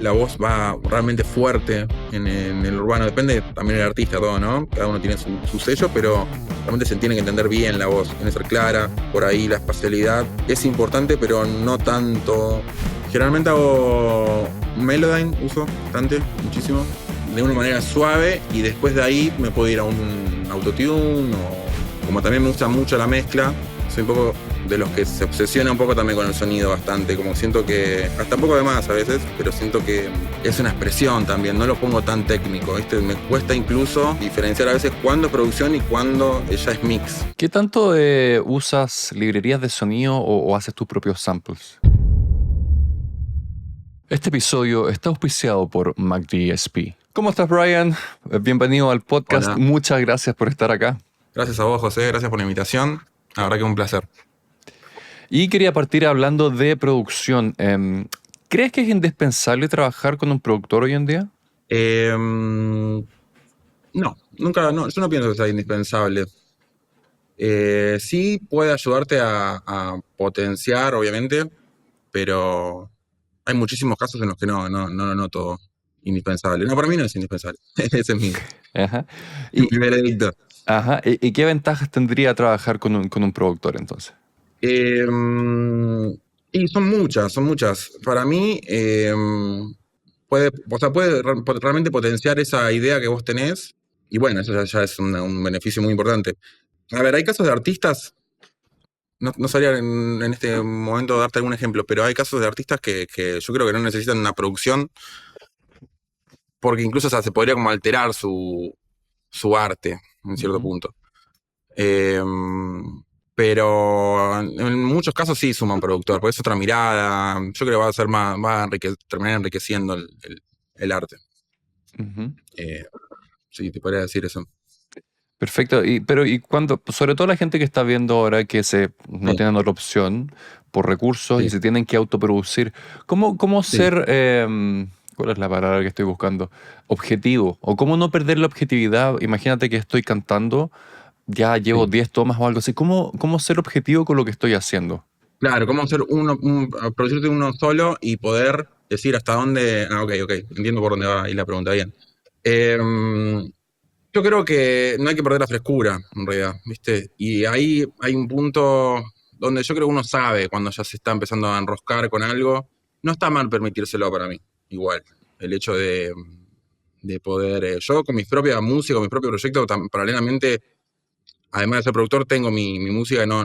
la voz va realmente fuerte en el urbano. Depende también del artista, todo, ¿no? Cada uno tiene su sello, pero realmente se tiene que entender bien la voz, tiene que ser clara. Por ahí la espacialidad es importante, pero no tanto. Generalmente hago Melodyne, uso bastante, muchísimo, de una manera suave, y después de ahí me puedo ir a un autotune, o como también me gusta mucho la mezcla, soy un poco de los que se obsesiona un poco también con el sonido bastante, como siento que, hasta un poco de más a veces, pero siento que es una expresión también, no lo pongo tan técnico, ¿viste? Me cuesta incluso diferenciar a veces cuándo es producción y cuándo ya es mix. ¿Qué tanto usas librerías de sonido o haces tus propios samples? Este episodio está auspiciado por MacDSP. ¿Cómo estás, Brian? Bienvenido al podcast. Hola. Muchas gracias por estar acá. Gracias a vos, José, gracias por la invitación, la verdad que es un placer. Y quería partir hablando de producción. ¿Crees que es indispensable trabajar con un productor hoy en día? No, nunca, no, yo no pienso que sea indispensable. Sí puede ayudarte a potenciar, obviamente, pero hay muchísimos casos en los que no lo noto indispensable. No, para mí no es indispensable. Ese es Ajá. mi Y, primer edicto. ¿Y qué ventajas tendría trabajar con un productor entonces? Eh, y son muchas. Para mí, puede realmente potenciar esa idea que vos tenés, y bueno, eso ya es un beneficio muy importante. A ver, hay casos de artistas, no sabría en este momento darte algún ejemplo, pero hay casos de artistas que yo creo que no necesitan una producción, porque incluso, o sea, se podría como alterar su arte en cierto punto. Eh, pero en muchos casos sí suma un productor, porque es otra mirada. Yo creo que va a ser más, terminar enriqueciendo el arte. Ujú. Sí, te podría decir eso. Perfecto. ¿Y cuando, sobre todo la gente que está viendo ahora que no Sí, tienen otra opción por recursos y sí, se tienen que autoproducir, ¿cómo sí. ser, cuál es la palabra que estoy buscando? Objetivo. ¿O cómo no perder la objetividad? Imagínate que estoy cantando, ya llevo Sí. 10 tomas o algo así. ¿Cómo ser objetivo con lo que estoy haciendo? Claro, cómo hacer producirte uno solo y poder decir hasta dónde. Ah, ok, entiendo por dónde va ahí la pregunta, bien. Eh, yo creo que no hay que perder la frescura, en realidad, ¿viste? Y ahí hay un punto donde yo creo que uno sabe cuando ya se está empezando a enroscar con algo. No está mal permitírselo para mí, igual. El hecho de poder. Yo con mi propia música, con mi propio proyecto, paralelamente, además de ser productor, tengo mi música, no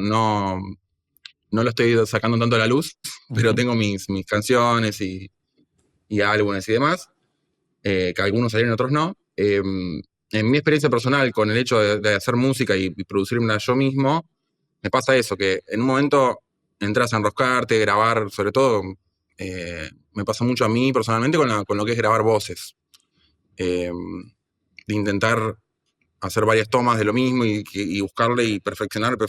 lo estoy sacando tanto a la luz, pero Ujú. tengo mis canciones y álbumes y demás, que algunos salieron, otros no. En mi experiencia personal con el hecho de hacer música y producirla yo mismo, me pasa eso, que en un momento entras a enroscarte, grabar, sobre todo, me pasa mucho a mí personalmente con lo que es grabar voces. Eh, de intentar hacer varias tomas de lo mismo y buscarle y perfeccionarlo,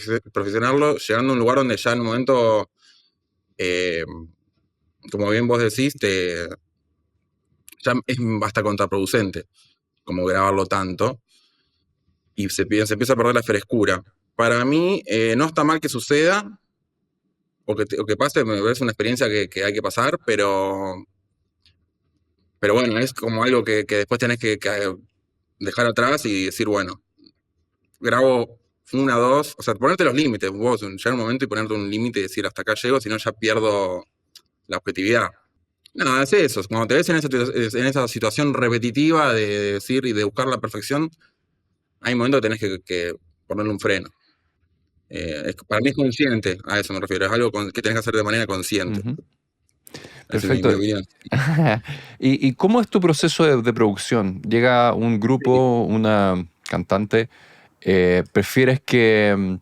llegando a un lugar donde ya en un momento, eh, como bien vos decís, ya es hasta contraproducente como grabarlo tanto, y se empieza a perder la frescura. Para mí, no está mal que suceda o que pase, me parece una experiencia que hay que pasar, pero bueno, es como algo que después tenés que dejar atrás y decir, bueno, grabo una, dos, o sea, ponerte los límites, vos, llegar un momento y ponerte un límite y decir hasta acá llego, si no ya pierdo la objetividad. No, es eso, cuando te ves en esa situación repetitiva de decir y de buscar la perfección, hay momentos que tenés que ponerle un freno. Para mí es consciente, a eso me refiero, es algo que tenés que hacer de manera consciente. Ujú. Esa es Perfecto. mi opinión. ¿Y cómo es tu proceso de producción? Llega un Sí. grupo, una cantante, ¿prefieres que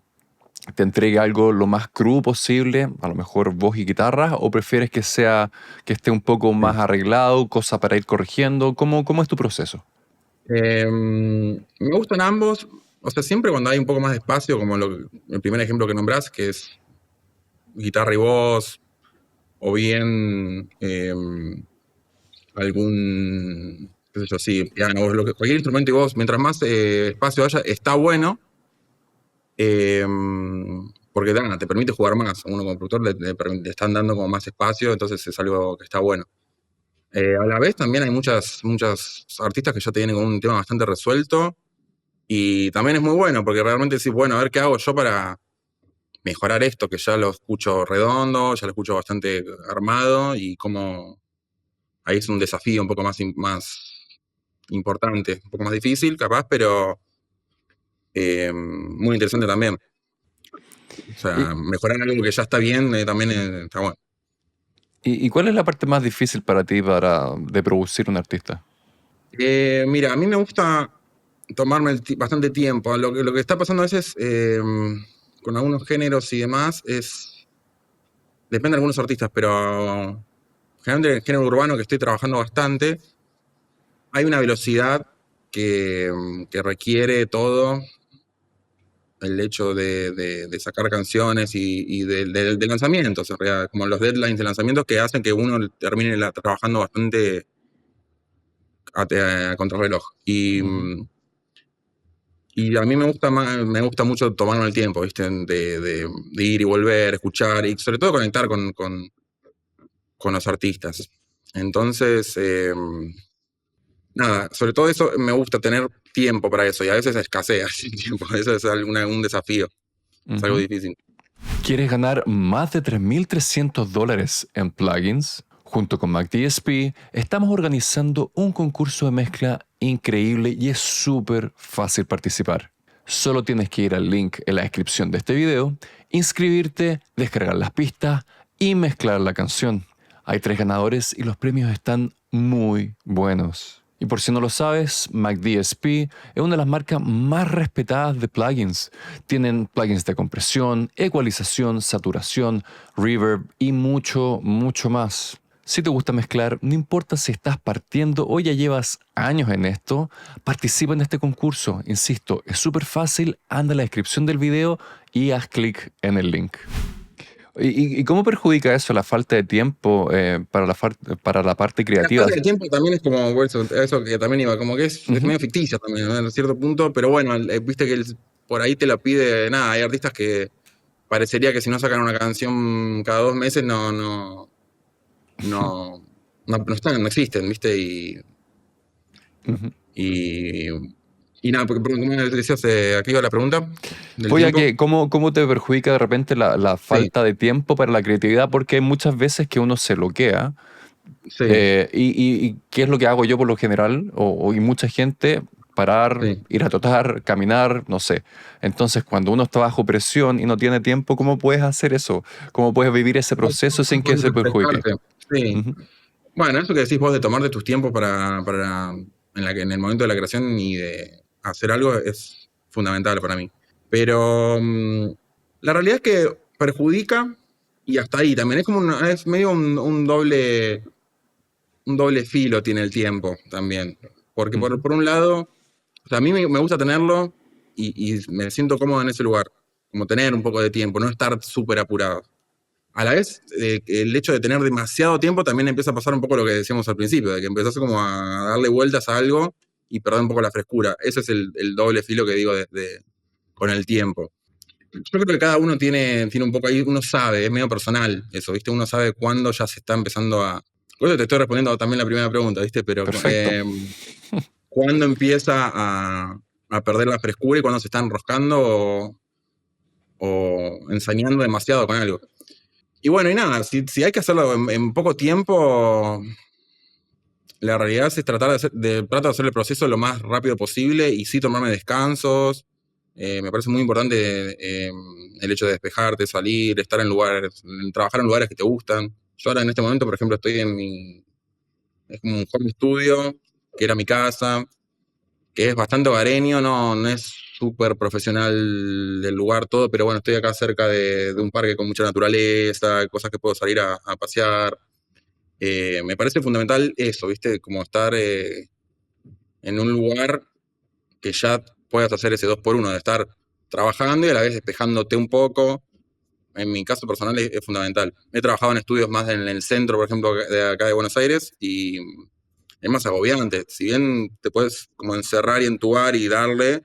te entregue algo lo más crudo posible, a lo mejor voz y guitarra, o prefieres que esté un poco más arreglado, cosa para ir corrigiendo? ¿Cómo es tu proceso? Me gustan ambos, o sea, siempre cuando hay un poco más de espacio, como el primer ejemplo que nombrás, que es guitarra y voz, o bien algún, qué sé yo, sí, piano, cualquier instrumento y voz, mientras más espacio haya, está bueno, eh, porque te permite jugar más. A uno como productor le están dando como más espacio, entonces es algo que está bueno. A la vez también hay muchas artistas que ya te vienen con un tema bastante resuelto y también es muy bueno porque realmente decís, bueno, a ver qué hago yo para mejorar esto, que ya lo escucho redondo, ya lo escucho bastante armado y como ahí es un desafío un poco más importante, un poco más difícil capaz, pero muy interesante también. O ¿Y, sea, mejorar algo que ya está bien también está bueno. y cuál es la parte más difícil para ti de producir un artista? Mira, a mí me gusta tomarme bastante tiempo. Lo que está pasando a veces con algunos géneros y demás depende de algunos artistas, pero generalmente en el género urbano que estoy trabajando bastante, hay una velocidad que requiere todo el hecho de sacar canciones y de lanzamientos, en realidad, como los deadlines de lanzamientos que hacen que uno termine trabajando bastante a contrarreloj. Ujú. Y a mí me gusta mucho tomarme el tiempo, ¿viste? De ir y volver, escuchar y sobre todo conectar con los artistas. Entonces, nada, sobre todo eso me gusta tener tiempo para eso y a veces escasea el tiempo. Eso es un desafío, es algo Ujú. difícil. ¿Quieres ganar más de $3.300 en plugins? Junto con MacDSP, estamos organizando un concurso de mezcla increíble y es súper fácil participar. Solo tienes que ir al link en la descripción de este video, inscribirte, descargar las pistas y mezclar la canción. Hay 3 ganadores y los premios están muy buenos. Y por si no lo sabes, MacDSP es una de las marcas más respetadas de plugins. Tienen plugins de compresión, ecualización, saturación, reverb y mucho, mucho más. Si te gusta mezclar, no importa si estás partiendo o ya llevas años en esto, participa en este concurso. Insisto, es súper fácil, anda a la descripción del video y haz clic en el link. ¿Y cómo perjudica eso la falta de tiempo para la parte La creativa? falta de tiempo también es como bueno, eso que también iba, como que es Ujú, medio ficticia también, ¿no? En cierto punto, pero bueno, viste que por ahí te lo pide, nada, hay artistas que parecería que si no sacan una canción cada 2 meses no, no están, no existen, ¿viste? ujú. Y, y nada, porque como decías, aquí iba la pregunta del Pues ya tiempo. que, ¿cómo te perjudica de repente la Sí, falta de tiempo para la creatividad? Porque hay muchas veces que uno se bloquea. sí, Y qué es lo que hago yo por lo general, y mucha gente, parar, sí. ir a trotar, caminar, no sé. Entonces, cuando uno está bajo presión y no tiene tiempo, ¿cómo puedes hacer eso? ¿Cómo puedes vivir ese proceso sin que Puedes se perjudique? despejarte. Sí. Ujú, Bueno, eso que decís vos de tomarte tus tiempos en el momento de la creación y de hacer algo es fundamental para mí. Pero la realidad es que perjudica y hasta ahí también. Es medio un doble filo tiene el tiempo también. Porque por, ujú, por un lado, o sea, a mí me gusta tenerlo y me siento cómodo en ese lugar. Como tener un poco de tiempo, no estar súper apurado. A la vez, el hecho de tener demasiado tiempo también empieza a pasar un poco lo que decíamos al principio, de que empezás como a darle vueltas a algo y perder un poco la frescura. Ese es el doble filo que digo con el tiempo. Yo creo que cada uno tiene un poco ahí, uno sabe, es medio personal eso, ¿viste? Uno sabe cuándo ya se está empezando a... Por eso te estoy respondiendo también la primera pregunta, ¿viste? Pero perfecto. cuándo empieza a perder la frescura y cuándo se está enroscando o ensañando demasiado con algo. Y bueno, y nada, si hay que hacerlo en poco tiempo, la realidad es tratar trato de hacer el proceso lo más rápido posible y sí tomarme descansos. Me parece muy importante el hecho de despejarte, salir, estar en lugares, trabajar en lugares que te gustan. Yo ahora en este momento, por ejemplo, estoy es como un home studio, que era mi casa, que es bastante hogareño, no es súper profesional el lugar todo, pero bueno, estoy acá cerca de un parque con mucha naturaleza, cosas que puedo salir a pasear. Me parece fundamental eso, ¿viste? Como estar en un lugar que ya puedas hacer ese 2x1 de estar trabajando y a la vez despejándote un poco. En mi caso personal es fundamental. He trabajado en estudios más en el centro, por ejemplo, de acá de Buenos Aires, y es más agobiante. Si bien te puedes como encerrar y entubar y darle,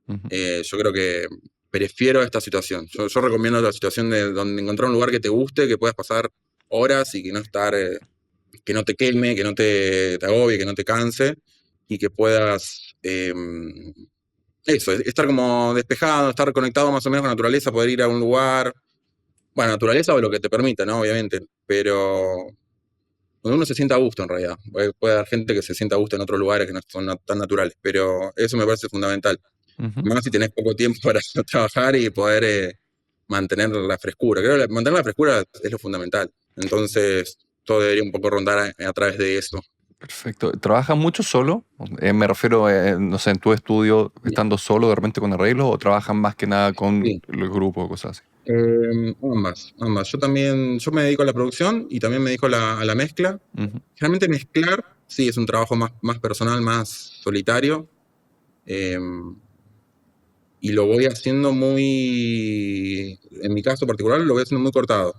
Ujú. yo creo que prefiero esta situación. Yo recomiendo la situación de donde encontrar un lugar que te guste, que puedas pasar horas y que no estar que no te queme, que no te agobie, que no te canse, y que puedas, eso, estar como despejado, estar conectado más o menos con la naturaleza, poder ir a un lugar, bueno, naturaleza o lo que te permita, ¿no? Obviamente, pero donde uno se sienta a gusto en realidad. Puede haber gente que se sienta a gusto en otros lugares que no son tan naturales, pero eso me parece fundamental. Ujú. Más si tenés poco tiempo para trabajar y poder mantener la frescura. Creo que mantener la frescura es lo fundamental. Entonces, todo debería un poco rondar a través de eso. Perfecto. ¿Trabajas mucho solo? Me refiero, no sé, en tu estudio, estando solo de repente con arreglos, o trabajan más que nada con Sí. el grupo o cosas así. Ambas. Yo me dedico a la producción y también me dedico a la mezcla. Ujú. Generalmente mezclar, sí, es un trabajo más personal, más solitario. eh, y lo voy haciendo en mi caso particular, lo voy haciendo muy cortado.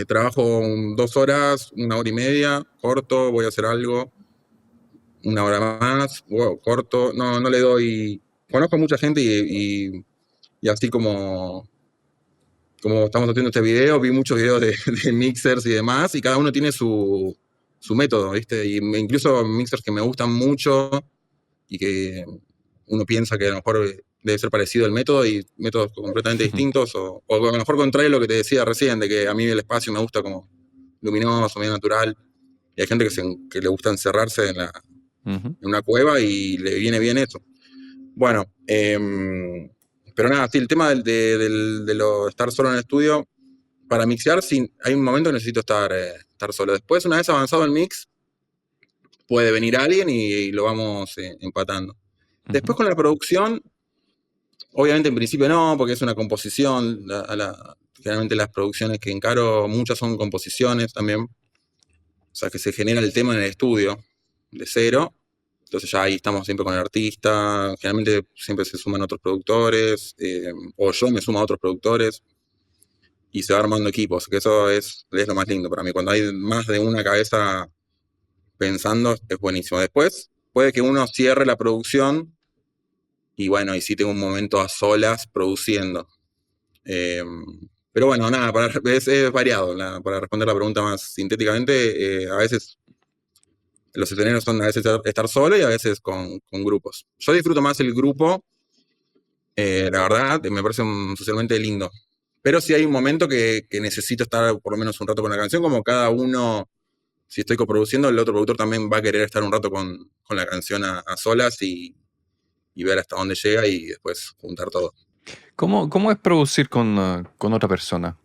Trabajo 2 horas, 1 hora y media, corto, voy a hacer algo, 1 hora más, corto, no le doy. Conozco mucha gente y así como estamos haciendo este video, vi muchos videos de mixers y demás, y cada uno tiene su método, ¿viste? Y incluso mixers que me gustan mucho y que uno piensa que a lo mejor debe ser parecido el método, y métodos completamente distintos, o a lo mejor contrario a lo que te decía recién, de que a mí el espacio me gusta como luminoso, medio natural, y hay gente que le gusta encerrarse Ujú. en una cueva y le viene bien eso. Bueno, pero nada, sí, el tema de lo de estar solo en el estudio, para mixear, sí, hay un momento que necesito estar solo. Después, una vez avanzado el mix, puede venir alguien y lo vamos empatando. Después Ujú. con la producción, obviamente en principio no, porque es una composición. Generalmente las producciones que encaro, muchas son composiciones también. O sea, que se genera el tema en el estudio, de cero. Entonces ya ahí estamos siempre con el artista. Generalmente siempre se suman otros productores, o yo me sumo a otros productores, y se va armando equipos, que eso es lo más lindo para mí. Cuando hay más de una cabeza pensando, es buenísimo. Después puede que uno cierre la producción y bueno, y sí tengo un momento a solas produciendo. Eh, pero bueno, nada, es variado. Para responder la pregunta más sintéticamente, a veces los escenarios son a veces estar solo y a veces con grupos. Yo disfruto más el grupo, la verdad, me parece socialmente lindo. Pero sí hay un momento que necesito estar por lo menos un rato con la canción, como cada uno. Si estoy coproduciendo, el otro productor también va a querer estar un rato con la canción a solas y ver hasta dónde llega y después juntar todo. ¿Cómo es producir con otra persona?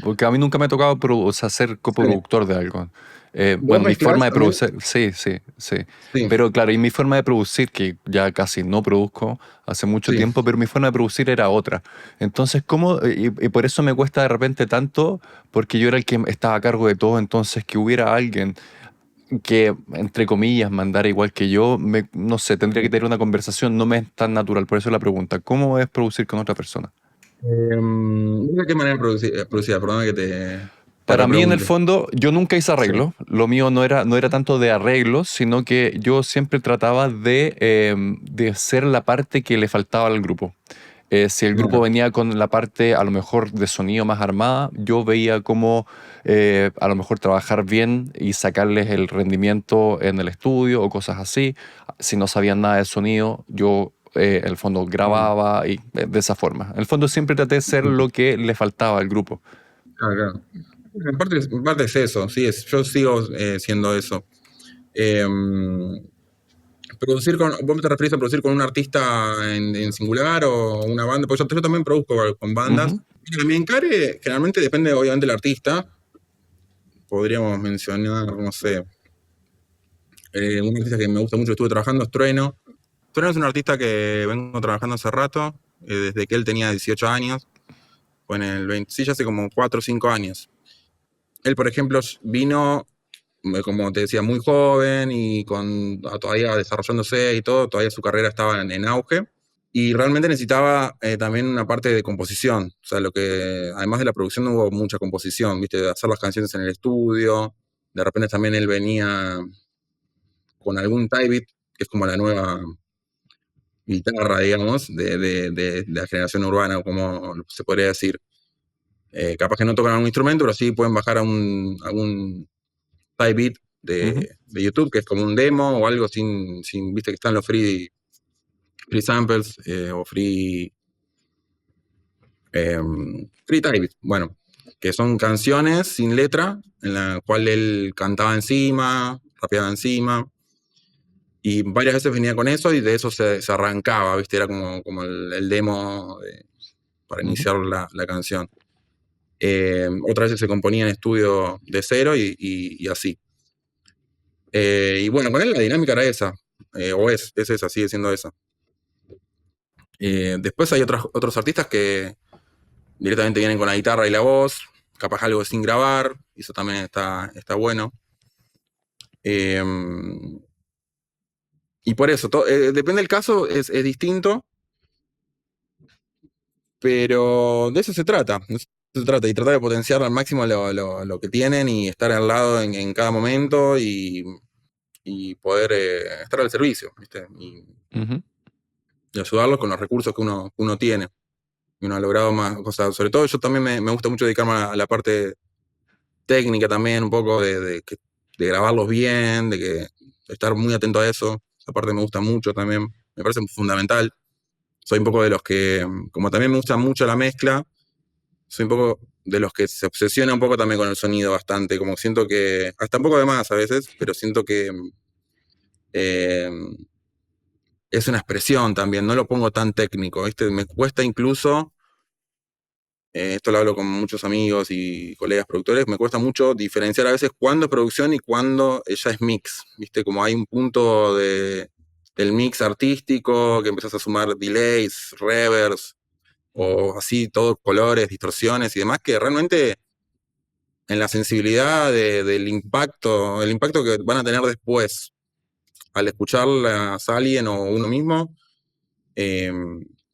Porque a mí nunca me ha tocado o sea, ser Sí. coproductor de algo. ¿Vos Bueno, mi mezclás forma de también? producir, sí, sí, sí. Sí, Pero claro, y mi forma de producir, que ya casi no produzco hace mucho sí. tiempo, pero mi forma de producir era otra. Entonces, ¿cómo? Y por eso me cuesta de repente tanto, porque yo era el que estaba a cargo de todo, entonces que hubiera alguien que, entre comillas, mandara igual que yo, no sé, tendría que tener una conversación, no me es tan natural. Por eso la pregunta, ¿cómo es producir con otra persona? ¿De qué manera producida? Perdona que te Para mí, en el repregunte. fondo, yo nunca hice Sí. arreglos. Lo mío no era tanto de arreglos, sino que yo siempre trataba de ser la parte que le faltaba al grupo. Si el grupo Claro. venía con la parte a lo mejor de sonido más armada, yo veía cómo a lo mejor trabajar bien y sacarles el rendimiento en el estudio o cosas así. Si no sabían nada de sonido, yo en el fondo Mm. grababa y de esa forma. En el fondo siempre traté de ser lo que le faltaba al grupo. Claro, claro. En parte es eso, sí, yo sigo siendo eso. Eh, ¿Vos te referís a producir con un artista en singular o una banda? Pues yo también produzco con bandas. Ujú. Mira, mi encare generalmente depende obviamente del artista. Podríamos mencionar, no sé, un artista que me gusta mucho, estuve trabajando, es Trueno. Trueno es un artista que vengo trabajando hace rato, desde que él tenía 18 años, o en el 20, sí, ya hace como 4 o 5 años. Él, por ejemplo, vino, como te decía, muy joven y todavía desarrollándose y todo, todavía su carrera estaba en auge. Y realmente necesitaba también una parte de composición. O sea, además de la producción, no hubo mucha composición, ¿viste? De hacer las canciones en el estudio. De repente también él venía con algún type beat, que es como la nueva guitarra, digamos, de la generación urbana, como se podría decir. Capaz que no tocan algún instrumento, pero sí pueden bajar a algún type beat Ujú. de YouTube, que es como un demo o algo viste que están los free samples o free type beat, bueno, que son canciones sin letra, en la cual él cantaba encima, rapeaba encima, y varias veces venía con eso y de eso se arrancaba, viste, era como el demo para Ujú. iniciar la canción. Otras veces se componía en estudio de cero y así. Y bueno, con él la dinámica era esa, o es esa, sigue siendo esa. Después hay otros artistas que directamente vienen con la guitarra y la voz, capaz algo sin grabar, y eso también está bueno. Eh, y por eso, depende del caso, es distinto, pero de eso se trata. De eso se trata, y tratar de potenciar al máximo lo que tienen y estar al lado en cada momento y poder estar al servicio, ¿viste? Ujú. Y ayudarlos con los recursos que uno tiene. Y uno ha logrado más cosas. Sobre todo, yo también me gusta mucho dedicarme a la parte técnica también, un poco de grabarlos bien, de estar muy atento a eso. Esa parte me gusta mucho también. Me parece fundamental. Soy un poco de los que, como también me gusta mucho la mezcla, soy un poco de los que se obsesiona un poco también con el sonido bastante. Como siento que, hasta un poco de más a veces, pero siento que eh, es una expresión también. No lo pongo tan técnico, ¿viste? Me cuesta incluso. Esto lo hablo con muchos amigos y colegas productores, me cuesta mucho diferenciar a veces cuándo es producción y cuándo ella es mix, ¿viste? Como hay un punto del mix artístico que empezás a sumar delays, reverbs, Ujú. o así, todos colores, distorsiones y demás, que realmente en la sensibilidad del impacto, el impacto que van a tener después al escucharlas a alguien o uno mismo, eh,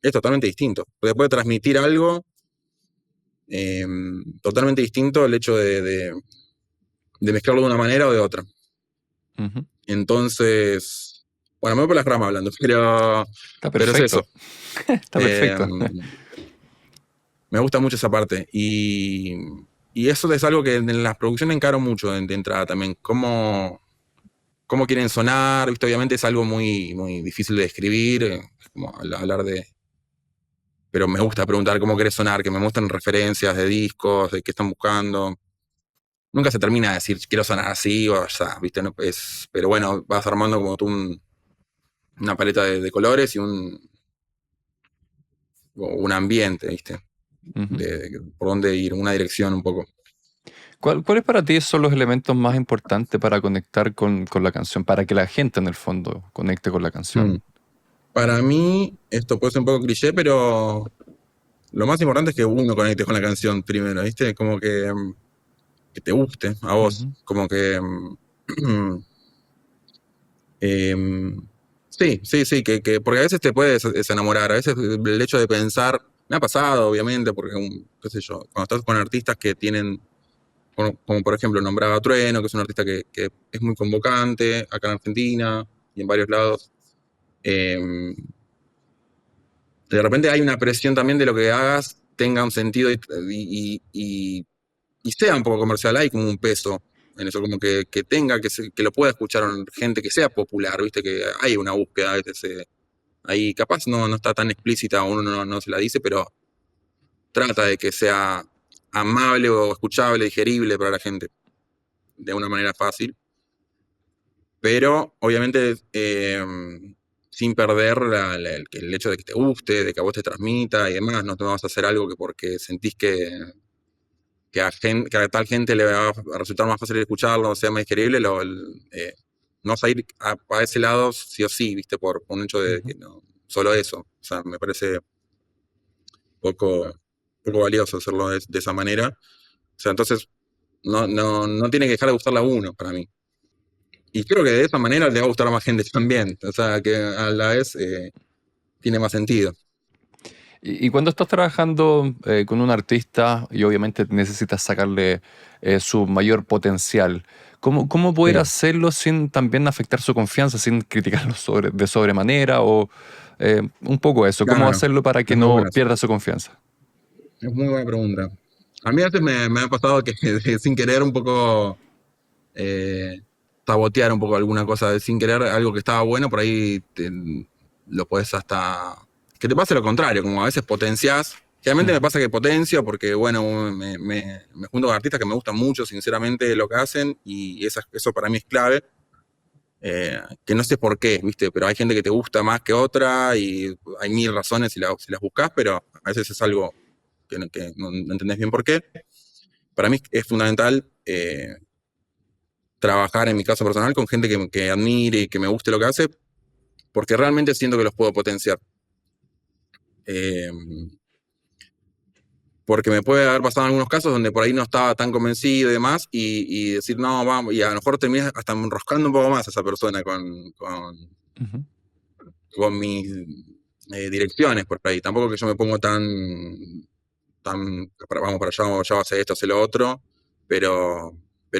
es totalmente distinto. Puede transmitir algo totalmente distinto el hecho de mezclarlo de una manera o de otra. Ujú. Entonces, bueno, me voy por las ramas hablando, Está pero es eso. perfecto. Está Eh, perfecto. Me gusta mucho esa parte. Y eso es algo que en las producciones encaro mucho de entrada también. Cómo quieren sonar, ¿viste? Obviamente es algo muy, muy difícil de describir, como hablar de. Pero me gusta preguntar cómo querés sonar, que me muestren referencias de discos, de qué están buscando. Nunca se termina de decir quiero sonar así o ya, ¿viste? No, pero bueno, vas armando como tú una paleta de colores y un ambiente, ¿viste? Ujú. Por dónde ir, una dirección un poco. ¿Cuáles para ti son los elementos más importantes para conectar con la canción? Para que la gente en el fondo conecte con la Mm. canción. Para mí, esto puede ser un poco cliché, pero lo más importante es que uno conecte con la canción primero, ¿viste? Como que te guste a vos. Ujú. Como que. Sí, sí, sí, porque a veces te puedes desenamorar, a veces el hecho de pensar, me ha pasado obviamente, porque, qué sé yo, cuando estás con artistas que tienen, como por ejemplo nombraba a Trueno, que es un artista que es muy convocante acá en Argentina y en varios lados, eh, de repente hay una presión también de lo que hagas tenga un sentido y sea un poco comercial, hay como un peso en eso, como que tenga, que lo pueda escuchar gente que sea popular, viste, que hay una búsqueda a veces ahí, capaz no está tan explícita, uno no se la dice, pero trata de que sea amable o escuchable, digerible para la gente, de una manera fácil, pero obviamente sin perder el hecho de que te guste, de que a vos te transmita y demás, no te vas a hacer algo que porque sentís que a tal gente le va a resultar más fácil escucharlo, sea más digerible, no vas a ir a ese lado sí o sí, viste, por un hecho de Ujú. que no, solo eso. O sea, me parece poco, poco valioso hacerlo de esa manera. O sea, entonces no tiene que dejar de gustarle a uno para mí. Y creo que de esa manera le va a gustar a más gente también. O sea, que a la vez tiene más sentido. Y cuando estás trabajando con un artista y obviamente necesitas sacarle su mayor potencial, ¿cómo poder Sí, hacerlo sin también afectar su confianza, sin criticarlo de sobremanera o un poco eso? ¿Cómo claro. hacerlo para que Es muy no buena esa. pierda su confianza? Es muy buena pregunta. A mí a veces me ha pasado que sin querer un poco sabotear un poco alguna cosa sin querer, algo que estaba bueno, por ahí lo podés hasta... Que te pase lo contrario, como a veces potenciás. Generalmente me pasa que potencio porque, bueno, me junto con artistas que me gustan mucho, sinceramente, lo que hacen, y eso para mí es clave. Que no sé por qué, ¿viste? Pero hay gente que te gusta más que otra y hay mil razones si las buscas, pero a veces es algo que no entendés bien por qué. Para mí es fundamental trabajar, en mi caso personal, con gente que admire y que me guste lo que hace, porque realmente siento que los puedo potenciar. Eh, porque me puede haber pasado en algunos casos donde por ahí no estaba tan convencido y demás, y decir, no, vamos, y a lo mejor terminas hasta enroscando un poco más a esa persona con mis direcciones por ahí. Tampoco que yo me pongo vamos para allá, ya va a hacer esto, hacer lo otro, pero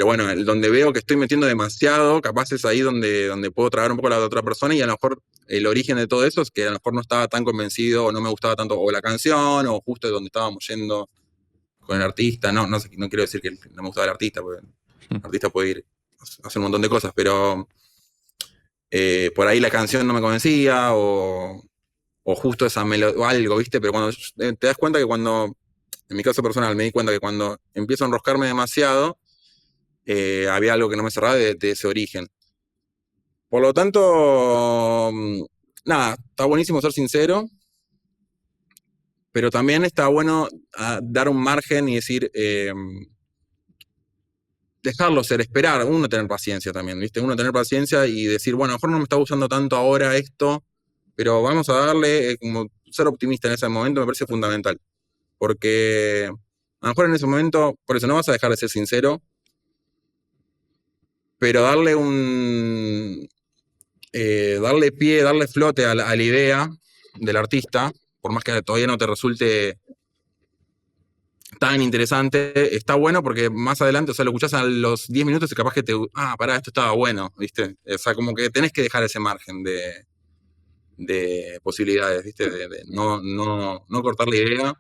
bueno, donde veo que estoy metiendo demasiado, capaz es ahí donde puedo traer un poco a la otra persona, y a lo mejor el origen de todo eso es que a lo mejor no estaba tan convencido o no me gustaba tanto o la canción o justo donde estábamos yendo con el artista. No sé, no quiero decir que no me gustaba el artista, porque el artista puede ir a hacer un montón de cosas, pero por ahí la canción no me convencía o justo esa melodía o algo, ¿viste? Pero cuando te das cuenta que en mi caso personal, me di cuenta que cuando empiezo a enroscarme demasiado, había algo que no me cerraba de ese origen. Por lo tanto, nada, está buenísimo ser sincero, pero también está bueno dar un margen y decir, dejarlo ser, esperar, uno tener paciencia también, ¿viste? Uno tener paciencia y decir, bueno, a lo mejor no me está gustando tanto ahora esto, pero vamos a darle, como ser optimista en ese momento me parece fundamental. Porque a lo mejor en ese momento, por eso no vas a dejar de ser sincero, pero darle pie, darle flote a la idea del artista, por más que todavía no te resulte tan interesante, está bueno porque más adelante, o sea, lo escuchás a los 10 minutos y capaz que pará, esto estaba bueno, ¿viste? O sea, como que tenés que dejar ese margen de posibilidades, ¿viste? De no cortar la idea,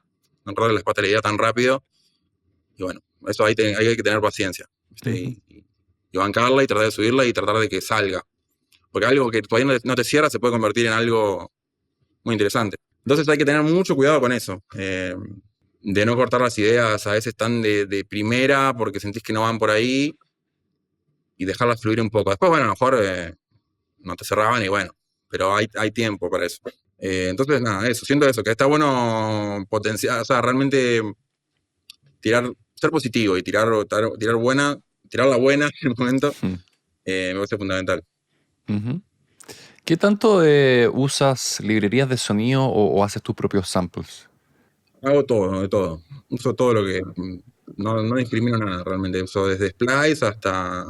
no cortarle la espalda a la idea tan rápido. Y bueno, eso hay que tener paciencia, ¿viste? Y bancarla y tratar de subirla y tratar de que salga. Porque algo que todavía no te cierra se puede convertir en algo muy interesante. Entonces hay que tener mucho cuidado con eso. De no cortar las ideas a veces tan de primera porque sentís que no van por ahí y dejarlas fluir un poco. Después, bueno, a lo mejor no te cerraban y bueno, pero hay tiempo para eso. Entonces, nada, siento eso, que está bueno potenciar, o sea, realmente ser positivo y tirar la buena en el momento, me parece fundamental. ¿Qué tanto usas librerías de sonido o haces tus propios samples? Hago todo, de todo. Uso todo lo que... No discrimino nada realmente. Uso desde splice hasta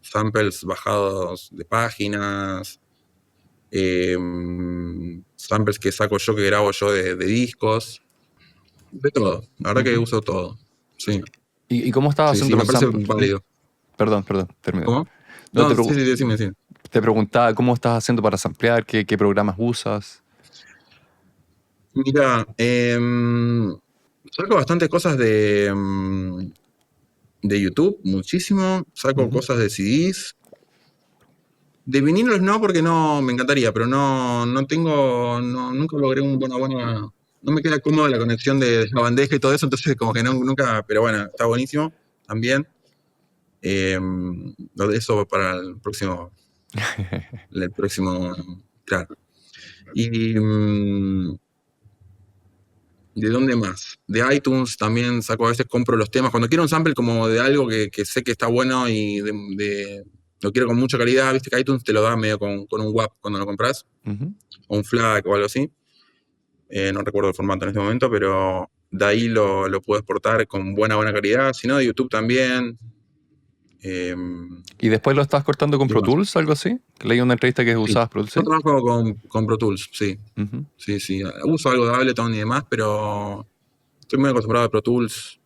samples bajados de páginas, samples que saco yo, que grabo yo de discos. De todo. La verdad que uso todo. Sí. ¿Y cómo estás haciendo me los parece samples? válido. Perdón, termino. ¿Cómo? No, Sí, decime. Te preguntaba cómo estás haciendo para samplear, qué programas usas. Mira, saco bastantes cosas de YouTube, muchísimo. Saco cosas de CDs. De vinilos no, porque no me encantaría, pero no tengo, nunca logré una buena, no me queda cómoda la conexión de la bandeja y todo eso, entonces como que nunca, pero bueno, está buenísimo también. Eso para el próximo, claro. Y ¿de dónde más? De iTunes también saco, a veces compro los temas. Cuando quiero un sample como de algo que sé que está bueno y lo quiero con mucha calidad, viste que iTunes te lo da medio con un WAP cuando lo compras, o un FLAC o algo así. No recuerdo el formato en este momento, pero de ahí lo puedo exportar con buena calidad. Si no, de YouTube también. ¿Y después lo estás cortando con Pro Tools, algo así? Leí una entrevista que usabas Pro Tools. Yo trabajo con Pro Tools, sí. Sí. Uso algo de Ableton y demás, pero estoy muy acostumbrado a Pro Tools.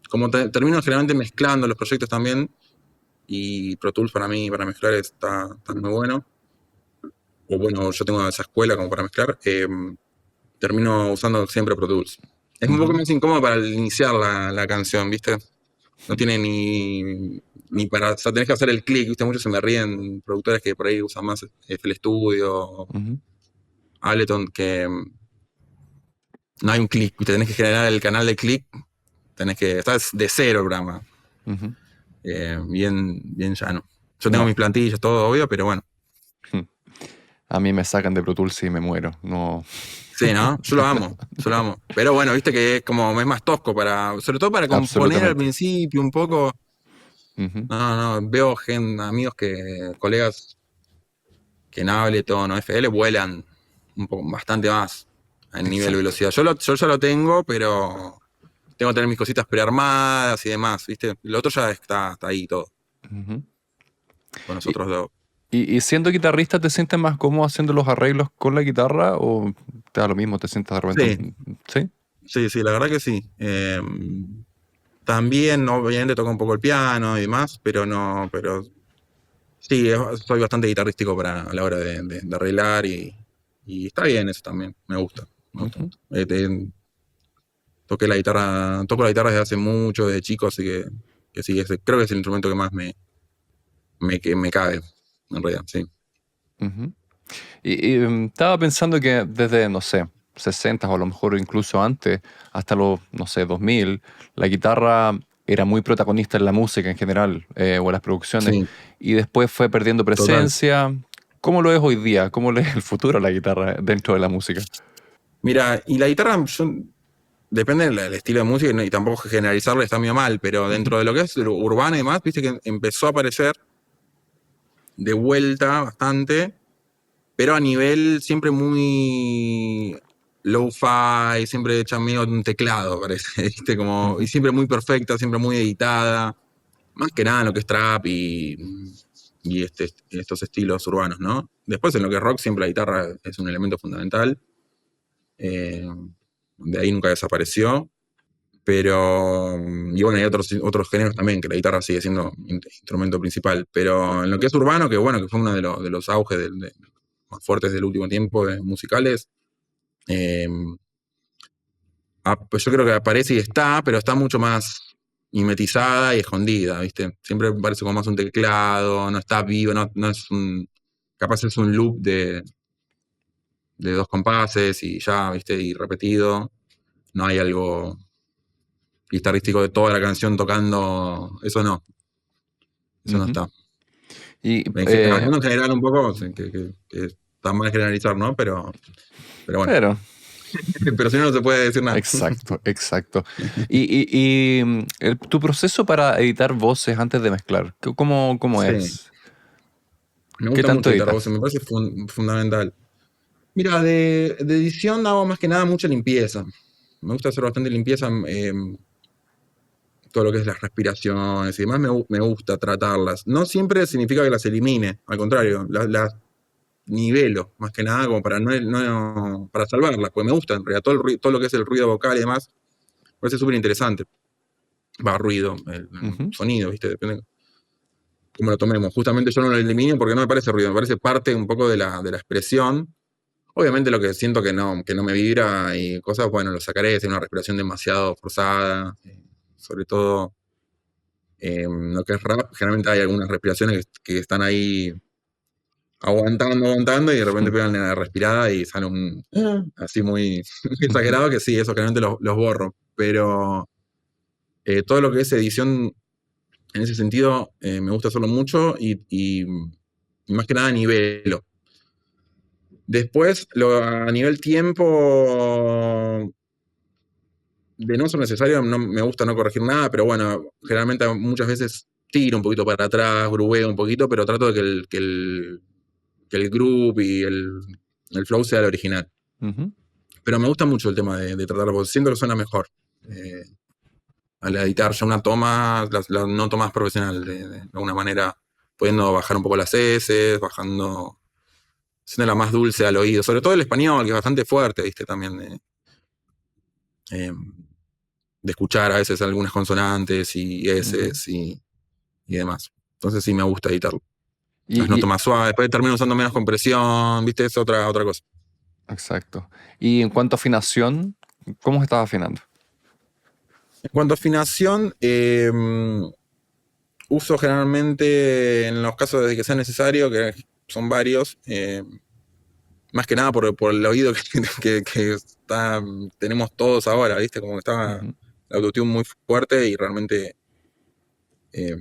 Como termino generalmente mezclando los proyectos también, y Pro Tools para mí, para mezclar, está muy bueno. O bueno, yo tengo esa escuela como para mezclar. Termino usando siempre Pro Tools. Es un poco más incómodo para iniciar la canción, ¿viste? No tiene ni para, o sea, tenés que hacer el clic, ¿viste? Muchos se me ríen, productores que por ahí usan más FL Studio, Ujú, Ableton, que no hay un clic, ¿viste? Tenés que generar el canal de clic, estás de cero el programa, ujú. bien llano. Yo tengo No. mis plantillas, todo obvio, pero bueno. A mí me sacan de Pro Tools y me muero. No. Sí, ¿no? Yo lo amo, yo lo amo. Pero bueno, viste que es más tosco sobre todo para componer al Absolutamente. principio un poco. Ujú. No, veo amigos colegas que en Ableton o FL vuelan un poco, bastante más a nivel de Exacto. velocidad. Yo ya lo tengo, pero tengo que tener mis cositas prearmadas y demás, ¿viste? Lo otro ya está ahí todo, Ujú. con Y, nosotros dos. y siendo guitarrista, ¿te sientes más cómodo haciendo los arreglos con la guitarra o te da lo mismo, te sientes de repente Sí, ¿Sí? sí, la verdad que sí. También, obviamente, toco un poco el piano y demás, pero sí, soy bastante guitarrístico a la hora de arreglar y está bien eso también, me gusta, me gusta Ujú. mucho. Toco la guitarra desde hace mucho, desde chico, así que sí, creo que es el instrumento que más me cabe, en realidad, sí. Ujú. Y estaba pensando que desde, no sé, 60 o a lo mejor incluso antes, hasta los, no sé, 2000, la guitarra era muy protagonista en la música en general o en las producciones Sí, y después fue perdiendo total. presencia. ¿Cómo lo es hoy día? ¿Cómo le es el futuro a la guitarra dentro de la música? Mira, y la guitarra, depende del estilo de música y tampoco generalizarle está medio mal, pero Ujú, dentro de lo que es lo urbano y demás, viste que empezó a aparecer de vuelta bastante, pero a nivel siempre muy low-fi, siempre hecha medio de un teclado, parece, ¿viste? Y ujú, siempre muy perfecta, siempre muy editada, más que nada en lo que es trap y estos estilos urbanos, ¿no? Después en lo que es rock siempre la guitarra es un elemento fundamental, eh, de ahí nunca desapareció, pero, y bueno, hay otros géneros también, que la guitarra sigue siendo instrumento principal, pero en lo que es urbano, que bueno, que fue uno de los auges más fuertes del último tiempo musicales, eh, pues yo creo que aparece y está, pero está mucho más mimetizada y escondida, ¿viste? Siempre parece como más un teclado, no está vivo, no es capaz es un loop de dos compases y ya, ¿viste? Y repetido, no hay algo guitarrístico de toda la canción tocando, eso no ujú. está. Y, Hablando en general un poco, sí, que está mal generalizar, ¿no? Pero bueno, pero, pero si no, no se puede decir nada. exacto, exacto. Y tu proceso para editar voces antes de mezclar, ¿cómo Sí, es? me ¿Qué gusta tanto mucho editar voces, editas? me parece fundamental. Mira, de edición hago más que nada mucha limpieza. Me gusta hacer bastante limpieza, todo lo que es las respiraciones y demás, me gusta tratarlas. No siempre significa que las elimine, al contrario, las nivelo, más que nada, como para para salvarlas, porque me gusta, en realidad, todo lo que es el ruido vocal y demás, me parece súper interesante. Va, ruido, el Ujú, sonido, ¿viste? Depende cómo lo tomemos. Justamente yo no lo elimino porque no me parece ruido, me parece parte un poco de la expresión. Obviamente lo que siento que no me vibra y cosas, bueno, lo sacaré, si es una respiración demasiado forzada, sobre todo lo que es rap, generalmente hay algunas respiraciones que están ahí aguantando y de repente ujú, pegan la respirada y sale así muy, muy ujú, exagerado que sí, eso generalmente los borro, pero todo lo que es edición en ese sentido me gusta hacerlo mucho y más que nada nivelo. Después, a nivel tiempo, de no ser necesario, no, me gusta no corregir nada, pero bueno, generalmente muchas veces tiro un poquito para atrás, grubeo un poquito, pero trato de que el groove y el flow sea el original. ujú. Pero me gusta mucho el tema de tratar la voz, siento que suena mejor. eh, Al editar ya una toma, la noto más profesional, de alguna manera, pudiendo bajar un poco las S, haciéndola más dulce al oído, sobre todo el español, que es bastante fuerte, ¿viste? También eh, de escuchar a veces algunas consonantes y S Ujú. y demás. Entonces sí me gusta editarlo. Las Y, noto más suaves, después termino usando menos compresión, ¿viste? Es otra cosa. exacto. Y en cuanto a afinación, ¿cómo estás afinando? En cuanto a afinación, uso generalmente en los casos de que sea necesario, que son varios, más que nada por el oído que tenemos todos ahora, ¿viste? Como que estaba Ujú, el autotune muy fuerte y realmente eh,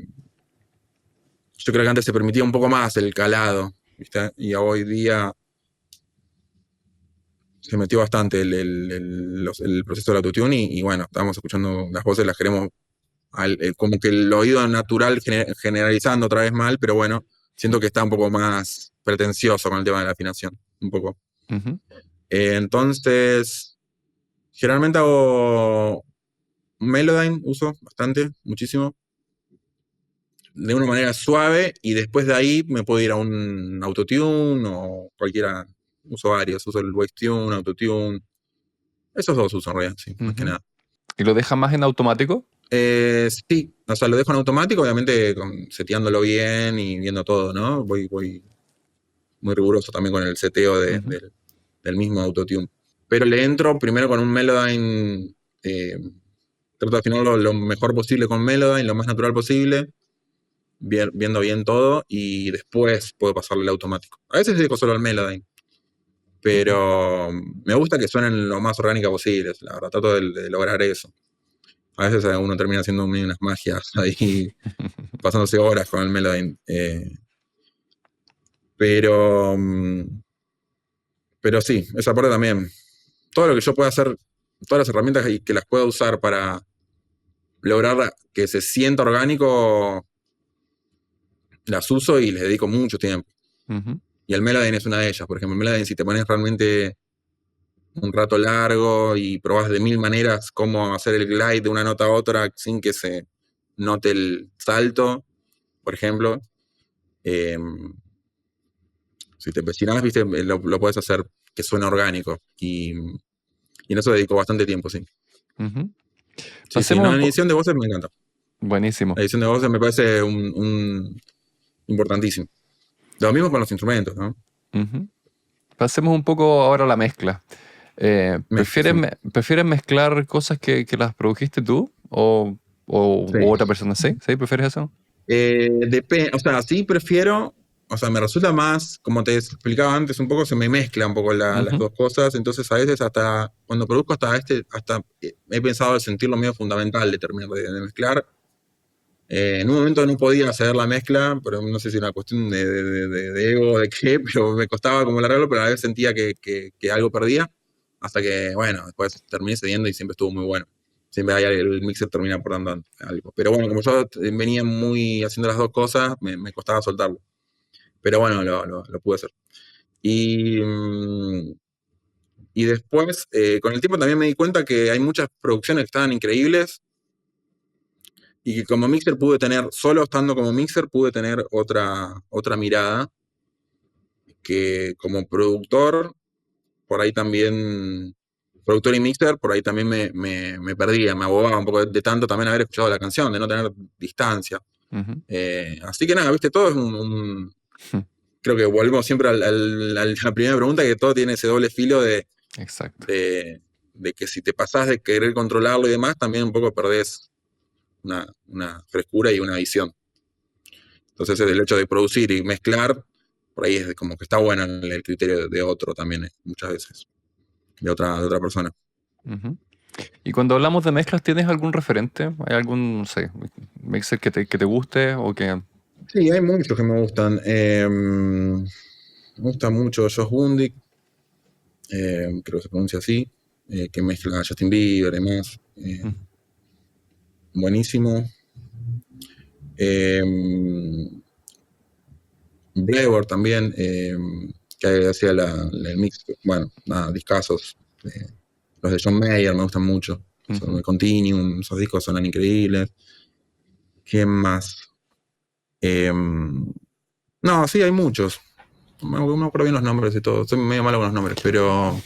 yo creo que antes se permitía un poco más el calado, ¿viste? Y hoy día se metió bastante el proceso del autotune y bueno, estamos escuchando las voces, las queremos como que el oído natural generalizando otra vez mal, pero bueno, siento que está un poco más pretencioso con el tema de la afinación, un poco. ujú, Entonces, generalmente hago Melodyne, uso bastante, muchísimo, de una manera suave y después de ahí me puedo ir a un autotune o cualquiera, uso varios, uso el voice tune, autotune, esos dos uso en realidad, sí, más que ujú. nada. ¿Y lo dejas más en automático? Sí, o sea, lo dejo en automático, obviamente seteándolo bien y viendo todo, ¿no? Voy muy riguroso también con el seteo Ujú, del mismo autotune. Pero le entro primero con un Melodyne, trato de afinar lo mejor posible con Melodyne, lo más natural posible, viendo bien todo, y después puedo pasarle el automático. A veces dedico solo al Melodyne, ujú. pero me gusta que suenen lo más orgánica posible, la verdad, trato de lograr eso. A veces uno termina haciendo unas magias ahí, pasándose horas con el Melodyne. Pero, pero sí, esa parte también. Todo lo que yo pueda hacer, todas las herramientas que las pueda usar para lograr que se sienta orgánico, las uso y les dedico mucho tiempo. Ujú, Y el Melodyne es una de ellas. Por ejemplo, el Melodyne, si te pones realmente un rato largo y probás de mil maneras cómo hacer el glide de una nota a otra sin que se note el salto, por ejemplo, eh, si te empecinas, viste, lo puedes hacer que suene orgánico. Y en eso dedico bastante tiempo, sí. ujú. Sí, sí. Pasemos No, un en poco. edición de voces me encanta. Buenísimo. La edición de voces me parece importantísimo. Lo mismo con los instrumentos, ¿no? Ujú. Pasemos un poco ahora a la mezcla. Mezcla, sí. ¿Prefieres mezclar cosas que las produjiste tú o Sí. otra persona? ¿Sí? ¿Sí? ¿Prefieres eso? O sea, sí prefiero, o sea, me resulta más, como te explicaba antes, un poco se me mezclan un poco las Ujú, dos cosas, entonces a veces hasta, cuando produzco hasta he pensado en sentirlo medio fundamental de terminar de mezclar. En un momento no podía hacer la mezcla, pero no sé si era una cuestión de ego o de qué, pero me costaba como largarlo, pero a la vez sentía que algo perdía, hasta que, bueno, después terminé cediendo y siempre estuvo muy bueno. Siempre el mixer termina aportando algo. Pero bueno, como yo venía muy haciendo las dos cosas, me costaba soltarlo. Pero bueno, lo pude hacer. Y, y después, con el tiempo también me di cuenta que hay muchas producciones que estaban increíbles y que como mixer pude tener, solo estando como mixer, pude tener otra mirada que como productor, por ahí también, productor y mixer, por ahí también me perdía, me abogaba un poco de tanto también haber escuchado la canción, de no tener distancia. ujú, Así que nada, viste, todo es ujú. creo que volvemos siempre a la primera pregunta, que todo tiene ese doble filo Exacto. de, de que si te pasás de querer controlarlo y demás, también un poco perdés una frescura y una visión. Entonces el hecho de producir y mezclar, por ahí es como que está bueno el criterio de otro también, muchas veces, de otra persona. Ujú. Y cuando hablamos de mezclas, ¿tienes algún referente? ¿Hay algún, no sé, mixer que te guste o que... Sí, hay muchos que me gustan. Me gusta mucho Josh Bundick, creo que se pronuncia así, que mezcla a Justin Bieber y demás. Ujú, Buenísimo. Eh, Blevor también, que hacía el mix, bueno, nada, discazos. Los de John Mayer me gustan mucho. Son ujú. de Continuum, esos discos suenan increíbles. ¿Quién más? Eh, no, sí, hay muchos. No me acuerdo bien los nombres y todo. Soy medio malo con los nombres, pero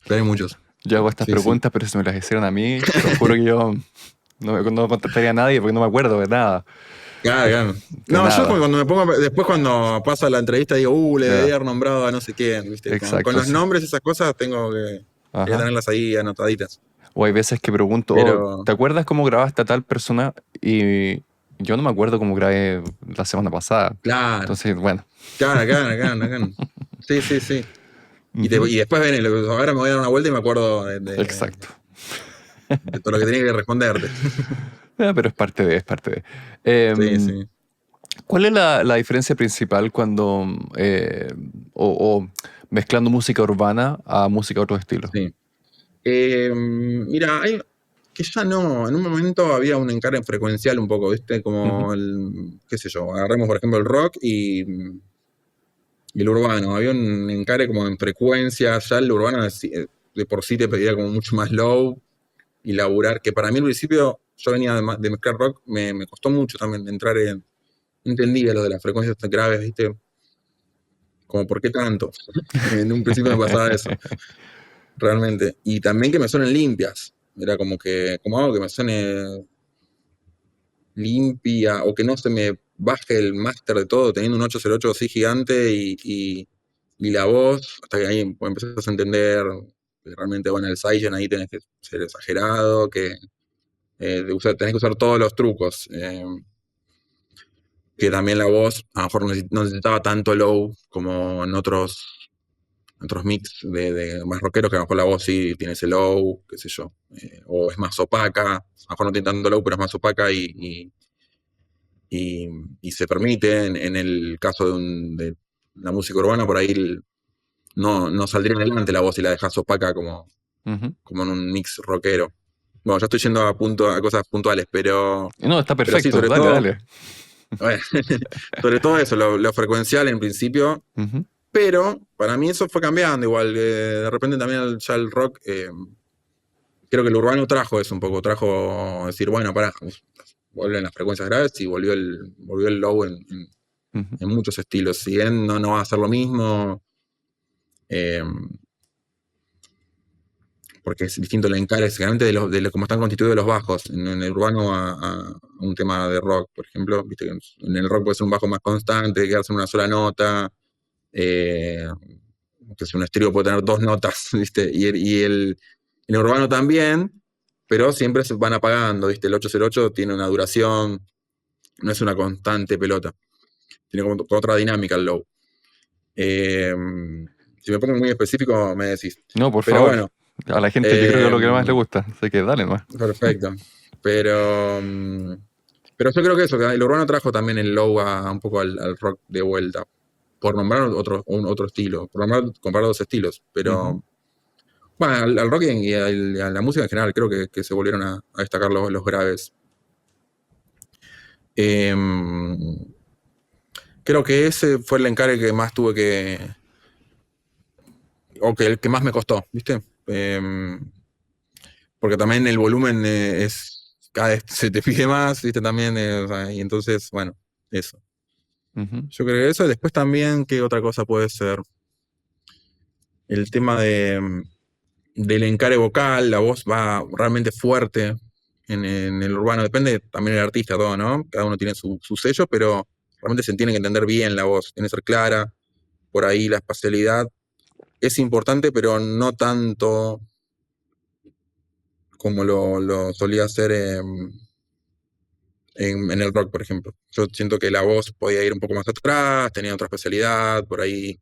hay muchos. Yo hago estas Sí, sí. preguntas, pero si me las hicieron a mí, te lo juro que yo no contactaría a nadie porque no me acuerdo de nada. Claro, claro. De No, yo nada. cuando me pongo, después cuando pasa la entrevista digo, le Ya, debería haber nombrado a no sé quién, ¿viste? Con exacto, los sí. nombres y esas cosas tengo que Ajá. tenerlas ahí anotaditas. O hay veces que pregunto, oh, Pero, ¿te acuerdas cómo grabaste a tal persona? Y yo no me acuerdo cómo grabé la semana pasada. claro, Entonces, bueno. claro. Sí, sí, sí. Ujú. Y después ven, ahora me voy a dar una vuelta y me acuerdo Exacto. de todo lo que tenía que responderte. Pero es parte de, es parte de. Sí, Em, sí, ¿Cuál es la diferencia principal cuando, o mezclando música urbana a música de otro estilo? sí. Mira, que ya no, en un momento había un encare frecuencial un poco, ¿viste? Ujú, Como qué sé yo, agarremos por ejemplo el rock y el urbano. Había un encare como en frecuencia, ya el urbano de por sí te pedía como mucho más low y laburar, que para mí al principio yo venía de mezclar rock, me costó mucho también entrar en, no entendía lo de las frecuencias tan graves, ¿viste? Como por qué tanto. En un principio me pasaba eso, realmente. Y también que me suenen limpias. Era como que, como algo que me suene limpia o que no se me baje el máster de todo teniendo un 808 así gigante y la voz, hasta que ahí empezás a entender que realmente, bueno, el Saiyan ahí tenés que ser exagerado, que tenés que usar todos los trucos. Que también la voz a lo mejor no necesitaba tanto low como en otros mix de más rockeros, que a lo mejor la voz sí tiene ese low, qué sé yo, o es más opaca, a lo mejor no tiene tanto low, pero es más opaca y se permite, en el caso de la música urbana, por ahí no saldría adelante la voz si la dejas opaca ujú. como en un mix rockero. Bueno, ya estoy yendo a cosas puntuales, No, está pero sí, perfecto, sobre dale, todo, dale. bueno, sobre todo eso, lo frecuencial en principio, Ujú, pero para mí eso fue cambiando igual, de repente también ya el rock, creo que el urbano trajo eso un poco, trajo decir, bueno, pará, vuelven las frecuencias graves y volvió el low ujú, en muchos estilos. Si bien no va a ser lo mismo, eh, porque es distinto el encare, generalmente de cómo están constituidos los bajos, en el urbano a un tema de rock, por ejemplo, viste que en el rock puede ser un bajo más constante, quedarse en una sola nota, eh, que si un estéreo puede tener dos notas, ¿viste? El urbano también, pero siempre se van apagando, ¿viste? El 808 tiene una duración, no es una constante pelota, tiene como otra dinámica el low. Eh, si me pongo muy específico, me decís. no, por Pero favor. bueno, A la gente yo creo que es eh, lo que más le gusta. Así que dale nomás. perfecto. Pero, pero yo creo que eso, que el urbano trajo también el low un poco al rock de vuelta. Por nombrar otro estilo, por nombrar, comparar dos estilos. Ujú, Pero bueno, al rock y a la música en general, creo que se volvieron a destacar los graves. Eh, Creo que ese fue el encare que más tuve o que el que más me costó, ¿viste? Porque también el volumen cada vez se te pide más, ¿viste? También, o sea, y entonces, bueno, eso. ujú, Yo creo que eso, y después también, ¿qué otra cosa puede ser? El tema del encare vocal, la voz va realmente fuerte en el urbano, depende también del artista, todo, ¿no? Cada uno tiene su sello, pero realmente se tiene que entender bien la voz, tiene que ser clara, por ahí la espacialidad es importante, pero no tanto como lo solía hacer en el rock, por ejemplo. Yo siento que la voz podía ir un poco más atrás, tenía otra especialidad, por ahí,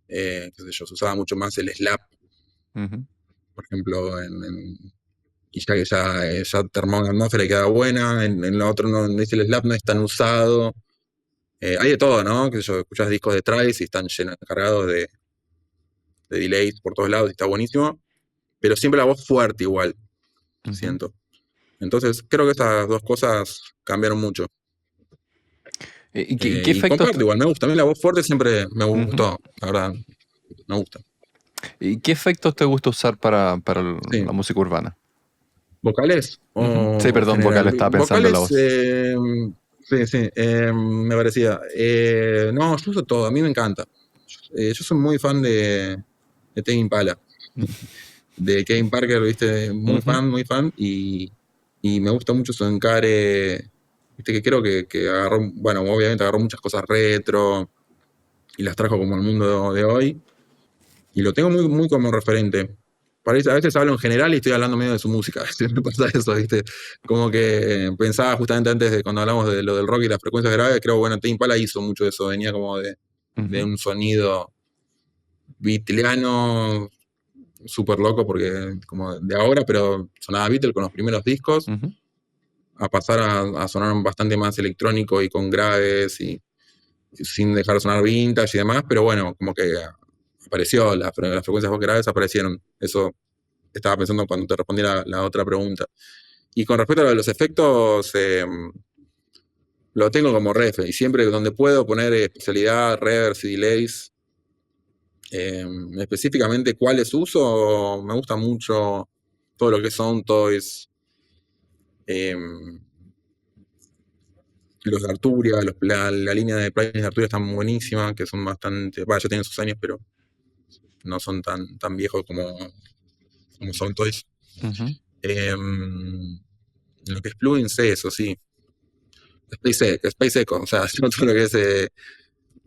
qué sé yo, se usaba mucho más el slap, ujú, por ejemplo, y ya que ya te armaba una atmósfera y quedaba buena, en lo otro no, dice el slap no es tan usado. Hay de todo, ¿no? Que yo escuchas discos de Trice y están llenos, cargados de delays por todos lados y está buenísimo, pero siempre la voz fuerte igual, ujú. siento. Entonces, creo que estas dos cosas cambiaron mucho. ¿Y qué Y efectos, comparto igual, me gusta. A mí la voz fuerte siempre me ujú. gustó, la verdad, me gusta. ¿Y qué efectos te gusta usar para Sí. la música urbana? ¿Vocales Ujú. Sí, o perdón, vocal, general? estaba pensando en la Vocales, voz. sí, sí, me parecía. No, yo uso todo, a mí me encanta. Yo soy muy fan de Tame Impala, de Kevin Parker, viste, Ujú, muy fan, y me gusta mucho su encare, viste, que creo que agarró, bueno, obviamente agarró muchas cosas retro y las trajo como al mundo de hoy, y lo tengo muy como referente. a veces hablo en general y estoy hablando medio de su música. A veces me pasa eso, ¿viste? Como que pensaba justamente antes de cuando hablamos de lo del rock y las frecuencias graves, creo, bueno, Tame Impala hizo mucho de eso, venía como de Ujú, un sonido beatleano súper loco, porque como de ahora, pero sonaba Beatle con los primeros discos, ujú, a pasar a sonar bastante más electrónico y con graves y sin dejar de sonar vintage y demás, pero bueno, como que apareció, las frecuencias graves aparecieron. Eso estaba pensando cuando te respondí la otra pregunta. Y con respecto a lo de los efectos, lo tengo como ref, y siempre donde puedo poner especialidad, reverse y delays, específicamente cuáles uso, me gusta mucho todo lo que son toys, eh, los de Arturia, la línea de plugins de Arturia están buenísima, que son bastante, ya tienen sus años, pero no son tan viejos como son toys. ujú, Lo que es plugins, eso sí. Space Echo, o sea, todo lo que es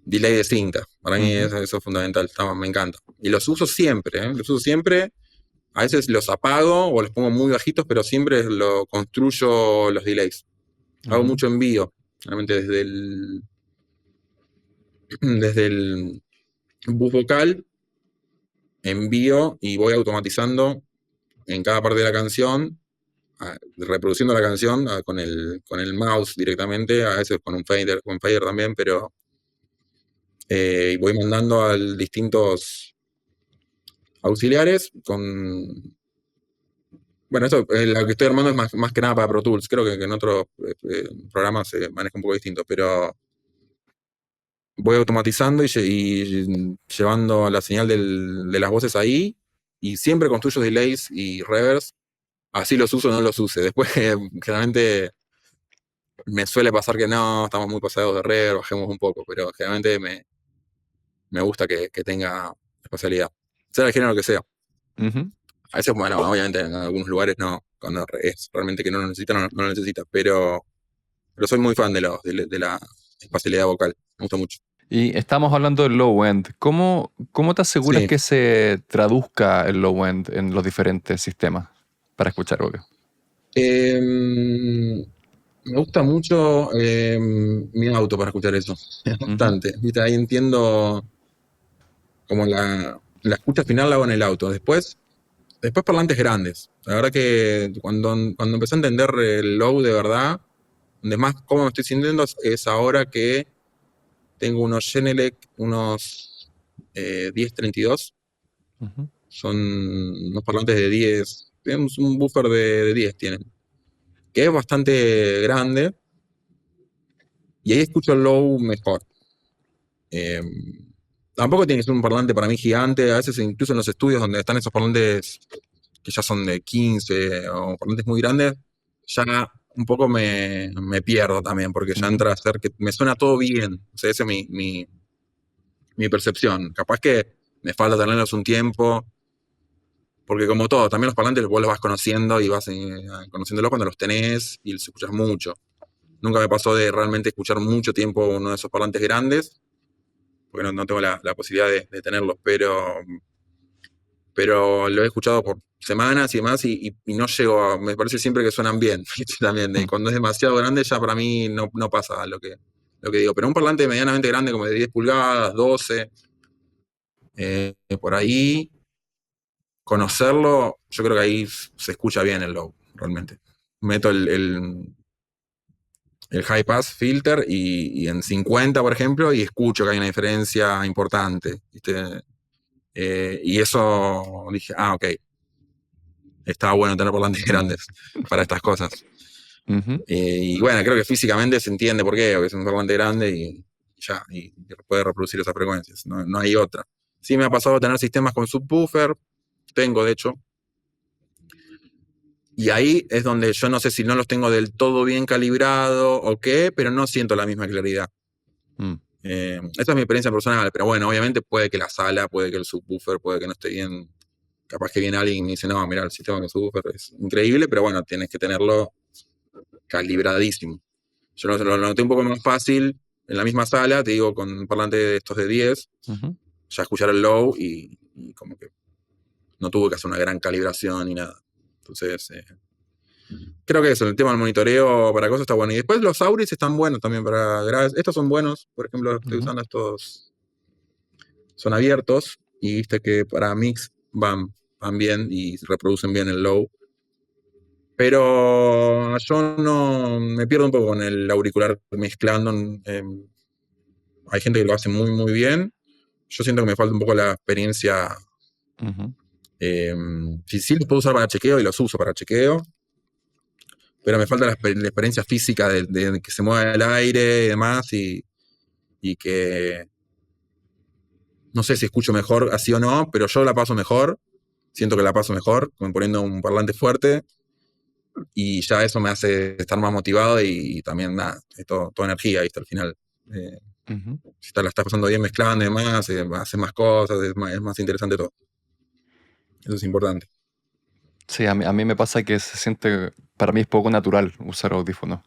delay de cinta. Para mí ujú, eso es fundamental, me encanta. Y los uso siempre, ¿eh? Los uso siempre. A veces los apago o los pongo muy bajitos, pero siempre lo construyo los delays. Hago ujú, mucho envío, realmente desde el bus vocal, envío y voy automatizando en cada parte de la canción, reproduciendo la canción con el mouse directamente, a veces con fader también, pero voy mandando a distintos auxiliares bueno, eso, lo que estoy armando es más que nada para Pro Tools. Creo que en otros programas se maneja un poco distinto, pero voy automatizando y llevando la señal de las voces ahí, y siempre construyo delays y reverbs, así los uso o no los use. Después, generalmente me suele pasar que no, estamos muy pasados de reverb, bajemos un poco, pero generalmente me gusta que tenga espacialidad, sea el género que sea. ujú. A veces, bueno, obviamente en algunos lugares no, cuando es realmente que no lo necesita, no lo necesita, pero soy muy fan de la espacialidad vocal, me gusta mucho. Y estamos hablando del low end. ¿Cómo te aseguras Sí, que se traduzca el low end en los diferentes sistemas para escuchar, obvio? me gusta mucho mi auto para escuchar eso, Ujú, bastante. ¿Viste? Ahí entiendo como la escucha final la hago en el auto. Después parlantes grandes. La verdad que cuando empecé a entender el low de verdad, donde más cómo me estoy sintiendo es ahora que tengo unos Genelec, unos 1032. ujú, Son unos parlantes de 10. Tenemos un buffer de 10 tienen, que es bastante grande, y ahí escucho el low mejor. Eh, Tampoco tiene que ser un parlante para mí gigante. A veces, incluso en los estudios donde están esos parlantes que ya son de 15 o parlantes muy grandes, ya un poco me pierdo también, porque ya ujú, entra a ser que me suena todo bien. O sea, esa es mi percepción. Capaz que me falta tenerlos un tiempo, porque como todo, también los parlantes vos los vas conociendo y vas conociéndolos cuando los tenés y los escuchas mucho. Nunca me pasó de realmente escuchar mucho tiempo uno de esos parlantes grandes, porque no tengo la posibilidad de tenerlos, pero lo he escuchado por semanas y demás, y no llego me parece siempre que suenan bien. También, y ujú, cuando es demasiado grande ya para mí no pasa lo que digo. Pero un parlante medianamente grande, como de 10 pulgadas, 12, por ahí, conocerlo, yo creo que ahí se escucha bien el low, realmente. Meto el high pass filter y en 50, por ejemplo, y escucho que hay una diferencia importante, ¿viste? Y eso dije, ok, estaba bueno tener parlantes grandes para estas cosas. ujú, Y bueno, creo que físicamente se entiende por qué, porque es un parlante grande y ya, y puede reproducir esas frecuencias, no hay otra. Sí me ha pasado tener sistemas con subwoofer, tengo de hecho, y ahí es donde yo no sé si no los tengo del todo bien calibrado o qué, pero no siento la misma claridad. mm, Esa es mi experiencia personal, pero bueno, obviamente puede que la sala, puede que el subwoofer, puede que no esté bien. Capaz que viene alguien y me dice, no, mira, el sistema con subwoofer es increíble, pero bueno, tienes que tenerlo calibradísimo. Yo lo noté un poco más fácil en la misma sala, te digo, con un parlante de estos de 10, ujú. ya escuchar el low y como que no tuve que hacer una gran calibración ni nada. Entonces, creo que eso, el tema del monitoreo para cosas está bueno. Y después los Auris están buenos también para graves. Estos son buenos, por ejemplo, estoy Ujú, usando estos, son abiertos y viste que para mix van bien y reproducen bien el low. Pero yo no me pierdo un poco con el auricular mezclando. Hay gente que lo hace muy, muy bien. Yo siento que me falta un poco la experiencia. ujú. Sí, los puedo usar para chequeo y los uso para chequeo, pero me falta la experiencia física de que se mueva el aire y demás, y que no sé si escucho mejor así o no, pero yo la paso mejor, siento que la paso mejor, como poniendo un parlante fuerte, y ya eso me hace estar más motivado y también, nada, es toda energía, ¿viste? Al final. Eh, Ujú. si la estás pasando bien mezclando y demás, haces más cosas, es más interesante todo. Eso es importante. Sí, a mí me pasa que se siente, para mí es poco natural usar audífonos.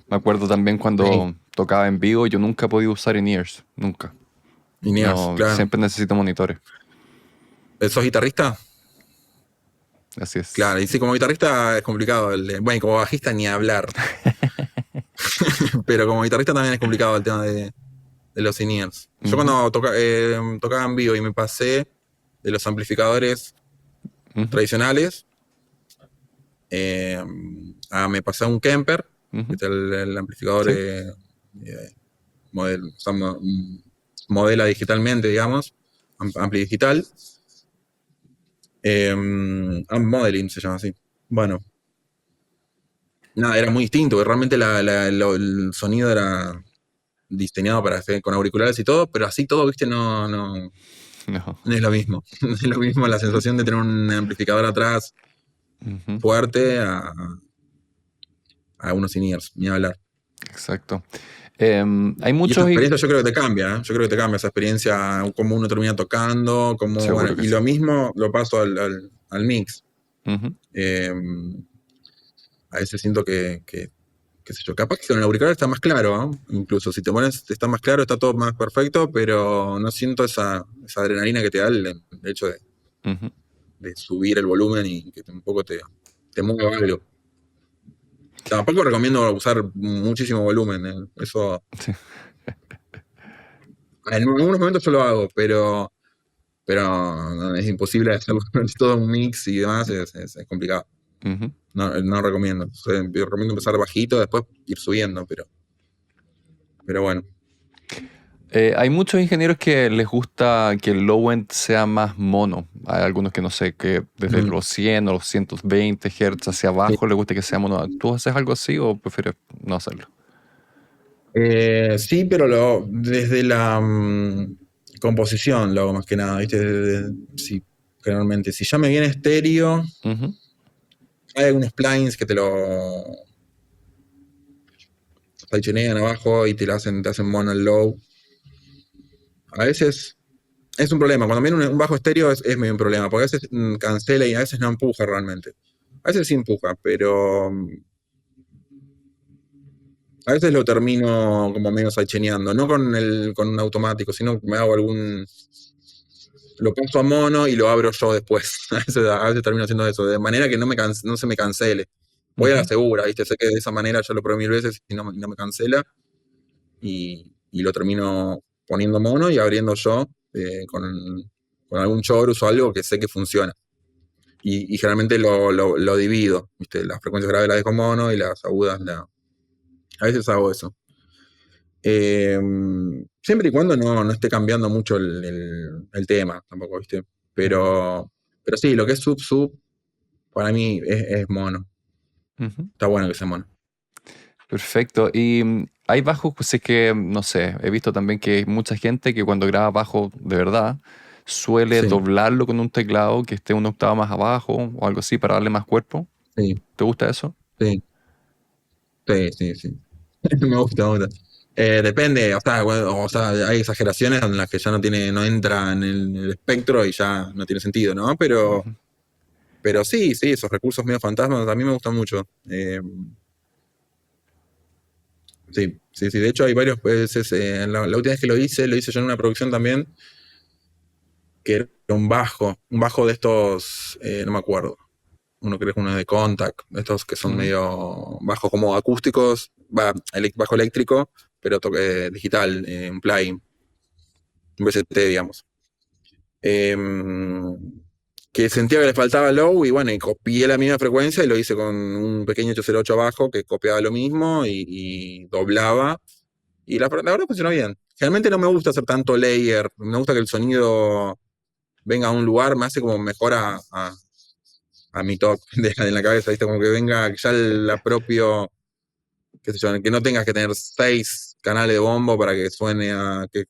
Me acuerdo también Sí. cuando tocaba en vivo, yo nunca he podido usar in-ears, nunca. Ineas, No, claro. siempre necesito monitores, ¿Sos guitarrista? así es. Claro, y sí, como guitarrista es complicado. Bueno, y como bajista ni hablar. Pero como guitarrista también es complicado el tema de los in-ears. Yo Ujú, cuando tocaba en vivo y me pasé de los amplificadores ujú, tradicionales, me pasé a un Kemper, que ujú. es el amplificador Sí. o sea, modela digitalmente, digamos, ampli digital. Amp Modeling se llama así. Bueno, nada, era muy distinto, porque realmente el sonido era diseñado para hacer con auriculares y todo, pero así todo, viste, No. no es lo mismo. No es lo mismo la sensación de tener un amplificador atrás Ujú, fuerte a unos in-ears, ni hablar. exacto. Hay Y esa muchos experiencia yo creo que te cambia, ¿eh? Yo creo que te cambia esa experiencia, cómo uno termina tocando, bueno, seguro que y sí. lo mismo lo paso al mix. Ujú, Eh, a veces siento qué sé yo, capaz que con el auricular está más claro, ¿no? Incluso si te pones, está más claro, está todo más perfecto, pero no siento esa adrenalina que te da el hecho ujú. de subir el volumen y que un poco te mueva algo. Tampoco recomiendo usar muchísimo volumen, ¿eh? Eso, Sí. en algunos momentos yo lo hago, pero es imposible hacerlo todo un mix y demás, es complicado. Ujú. No recomiendo. O sea, yo recomiendo empezar bajito, después ir subiendo, pero bueno. Hay muchos ingenieros que les gusta que el low end sea más mono. Hay algunos que no sé, que desde Mm, los 100 o los 120 Hz hacia sí. abajo les gusta que sea mono. ¿Tú haces algo así o prefieres no hacerlo? Sí, pero desde la composición lo hago más que nada, ¿viste? Sí, generalmente. Si ya me viene estéreo, Ujú, hay algunos plugins que te lo sidechanean abajo y te hacen mono el low. A veces es un problema. Cuando viene un bajo estéreo es medio un problema, porque a veces cancela y a veces no empuja realmente. A veces sí empuja, pero a veces lo termino como medio sidechaneando, no con un automático, sino que me hago lo paso a mono y lo abro yo después. A veces termino haciendo eso, de manera que no se me cancele. Voy a la ujú, segura, ¿viste? Sé que de esa manera ya lo probé 1000 veces y no me cancela. Y lo termino poniendo mono y abriendo yo con algún chorus o algo que sé que funciona. Y generalmente lo divido, ¿viste? Las frecuencias graves las dejo mono y las agudas a veces hago eso. Eh, Siempre y cuando no esté cambiando mucho el tema, tampoco, ¿viste? ujú, Pero sí, lo que es sub, para mí es mono. ujú. Está bueno que sea mono. Perfecto. Y hay bajos, pues es que, no sé, he visto también que hay mucha gente que cuando graba bajo de verdad suele Sí, doblarlo con un teclado que esté una octava más abajo o algo así para darle más cuerpo. sí, ¿Te gusta eso? sí, sí. Me gusta. Depende, o sea, hay exageraciones en las que ya no entra en el espectro y ya no tiene sentido, ¿no? Ujú, Pero sí, esos recursos medio fantasmas a mí me gustan mucho. Sí. De hecho, hay varios veces. La última vez que lo hice yo en una producción también, que era un bajo de estos, no me acuerdo. Uno creo que uno es de Contact, estos que son medio bajos como acústicos, bajo eléctrico, pero digital, un plugin, un VST, digamos. Que sentía que le faltaba low y bueno, y copié la misma frecuencia y lo hice con un pequeño 808 abajo que copiaba lo mismo y doblaba. Y la verdad funcionó bien. Generalmente no me gusta hacer tanto layer, me gusta que el sonido venga a un lugar, me hace como mejor a mi top de la cabeza, ¿viste? Como que venga ya la propio, qué sé yo, que no tengas que tener 6 canales de bombo para que suene que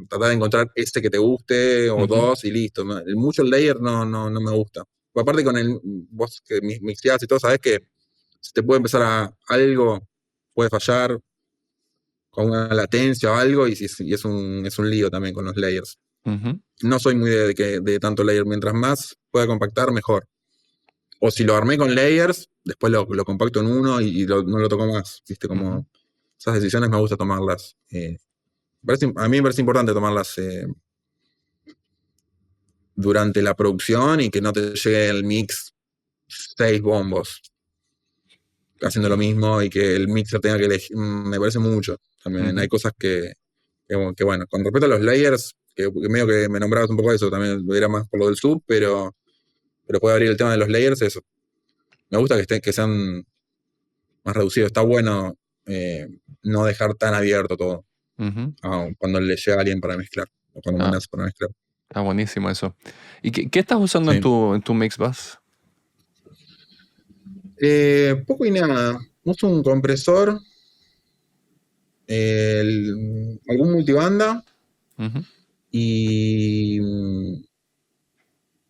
tratar de encontrar este que te guste o dos y listo. Mucho layer no me gusta. Aparte con vos que mixeás y todo, sabés que si te puede empezar algo, puede fallar con una latencia o algo y es un lío también con los layers. No soy muy de tanto layer. Mientras más pueda compactar, mejor. O si lo armé con layers, después lo compacto en uno y no lo toco más. ¿Viste? Como esas decisiones me gusta tomarlas. A mí me parece importante tomarlas durante la producción y que no te llegue el mix 6 bombos haciendo lo mismo y que el mixer tenga que elegir. Me parece mucho. También hay cosas que bueno, con respecto a los layers, que medio que me nombrabas un poco eso, también lo era más por lo del sub, pero puede abrir el tema de los layers, eso. Me gusta que sean más reducidos. Está bueno no dejar tan abierto todo cuando le llega a alguien para mezclar o cuando mandas para mezclar. Buenísimo eso. ¿Y qué estás usando Sí. en tu mix bus? Poco y nada. Uso un compresor, algún multibanda y el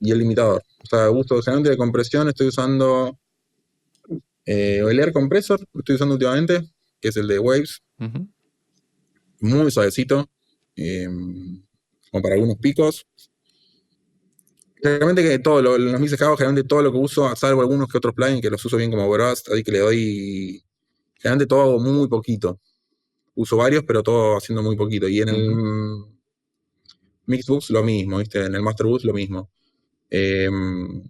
limitador. O sea, uso generalmente de compresión, estoy usando el Air Compressor, lo estoy usando últimamente, que es el de Waves. Muy suavecito, como para algunos picos. Generalmente que los mixes que hago, generalmente todo lo que uso, salvo algunos que otros plugins que los uso bien como Burst, ahí que le doy, generalmente todo hago muy poquito. Uso varios, pero todo haciendo muy poquito. Y en el Mixbus lo mismo, ¿viste? En el Masterbus lo mismo. Tengo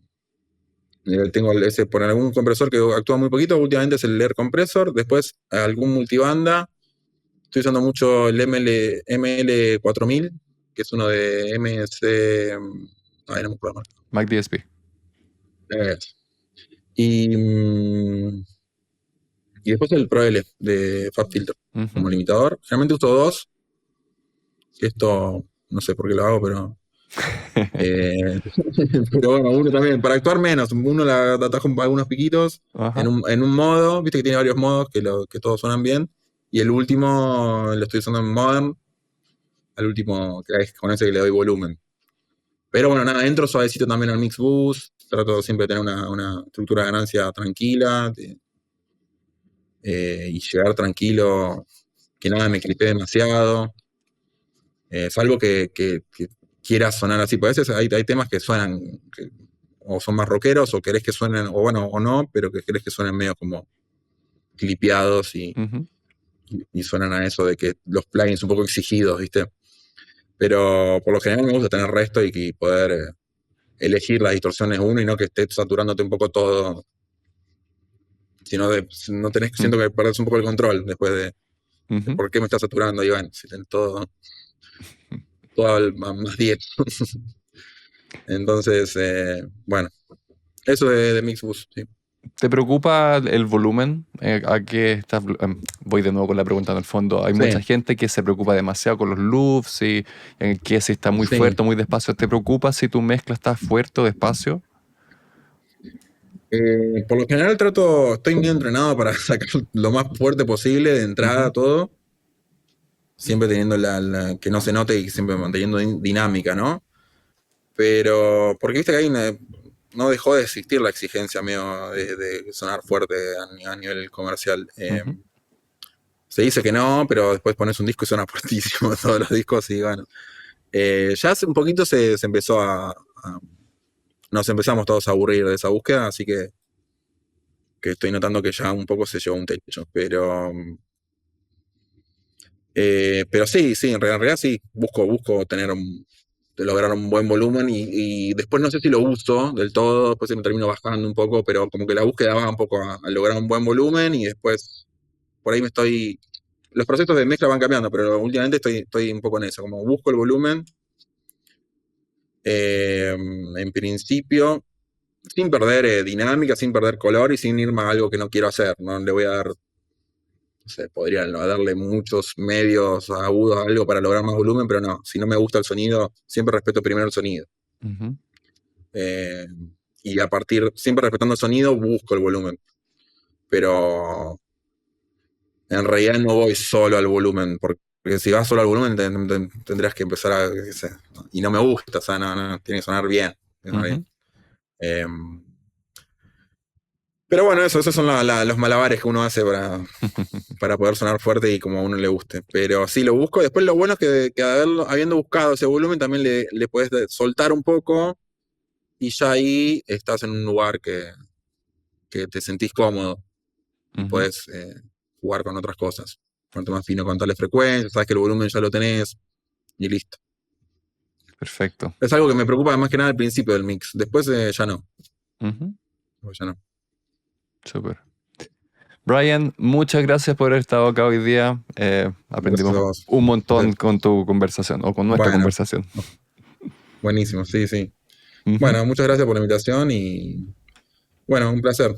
ese por algún compresor que actúa muy poquito, últimamente es el Air Compressor, después algún multibanda. Estoy usando mucho el ML4000, que es uno de MC. Ay, no me acuerdo. Mac DSP. Y después el Pro L de FabFilter como limitador. Generalmente uso 2. Esto no sé por qué lo hago, pero. Pero bueno, uno también, para actuar menos. Uno la ataja algunos piquitos en un modo, viste que tiene varios modos que todos suenan bien. Y el último lo estoy usando en Modern. Al último, que es con ese que le doy volumen. Pero bueno, nada, entro suavecito también al Mix Boost. Trato siempre de tener una estructura de ganancia tranquila. Y llegar tranquilo, que nada me clipee demasiado. Salvo que quieras sonar así. Porque a veces hay temas que suenan, o son más rockeros, o querés que suenen, o bueno, o no, pero que querés que suenen medio como clipeados y suenan a eso de que los plugins un poco exigidos, ¿viste? Pero por lo general me gusta tener resto y poder elegir las distorsiones uno y no que esté saturándote un poco todo. Sino no tenés, siento que perdés un poco el control después de por qué me está saturando, y bueno, si tenés todo al más 10. Entonces, bueno, eso de Mixbus, sí. ¿Te preocupa el volumen? ¿A qué estás? Voy de nuevo con la pregunta en el fondo. Hay mucha gente que se preocupa demasiado con los loops y que si está muy fuerte o muy despacio. ¿Te preocupa si tu mezcla está fuerte o despacio? Por lo general estoy muy entrenado para sacar lo más fuerte posible de entrada todo. Siempre teniendo que no se note y siempre manteniendo dinámica, ¿no? Pero, porque viste que no dejó de existir la exigencia mío de sonar fuerte a nivel comercial. Se dice que no, pero después pones un disco y suena fuertísimo todos los discos y bueno. Ya hace un poquito se empezó nos empezamos todos a aburrir de esa búsqueda, así que estoy notando que ya un poco se llevó un techo. Pero sí, en realidad sí, busco tener de lograr un buen volumen y después no sé si lo uso del todo, después se me termino bajando un poco, pero como que la búsqueda va un poco a lograr un buen volumen y después por ahí los procesos de mezcla van cambiando, pero últimamente estoy un poco en eso, como busco el volumen, en principio, sin perder dinámica, sin perder color y sin irme a algo que no quiero hacer, no le voy a dar, no sé, podría no darle muchos medios agudos a algo para lograr más volumen, pero no, si no me gusta el sonido, siempre respeto primero el sonido. Ujú. Eh, y siempre respetando el sonido, busco el volumen. Pero en realidad no voy solo al volumen, porque si vas solo al volumen tendrías que empezar qué sé, y no me gusta, o sea, no, tiene que sonar bien. Ujú. Eh, pero bueno, esos son los malabares que uno hace para poder sonar fuerte y como a uno le guste. Pero sí, lo busco. Después lo bueno es que habiendo buscado ese volumen, también le puedes soltar un poco y ya ahí estás en un lugar que te sentís cómodo y Ujú. puedes jugar con otras cosas. Cuanto más fino con tales frecuencias, sabes que el volumen ya lo tenés y listo. Perfecto. Es algo que me preocupa más que nada al principio del mix. Después ya no. Ujú. Ya no. Súper. Brian, muchas gracias por haber estado acá hoy día. Gracias a Aprendimos vos. un montón con tu conversación o con nuestra Bueno, conversación. buenísimo, sí, sí. Ujú. Bueno, muchas gracias por la invitación y bueno, un placer.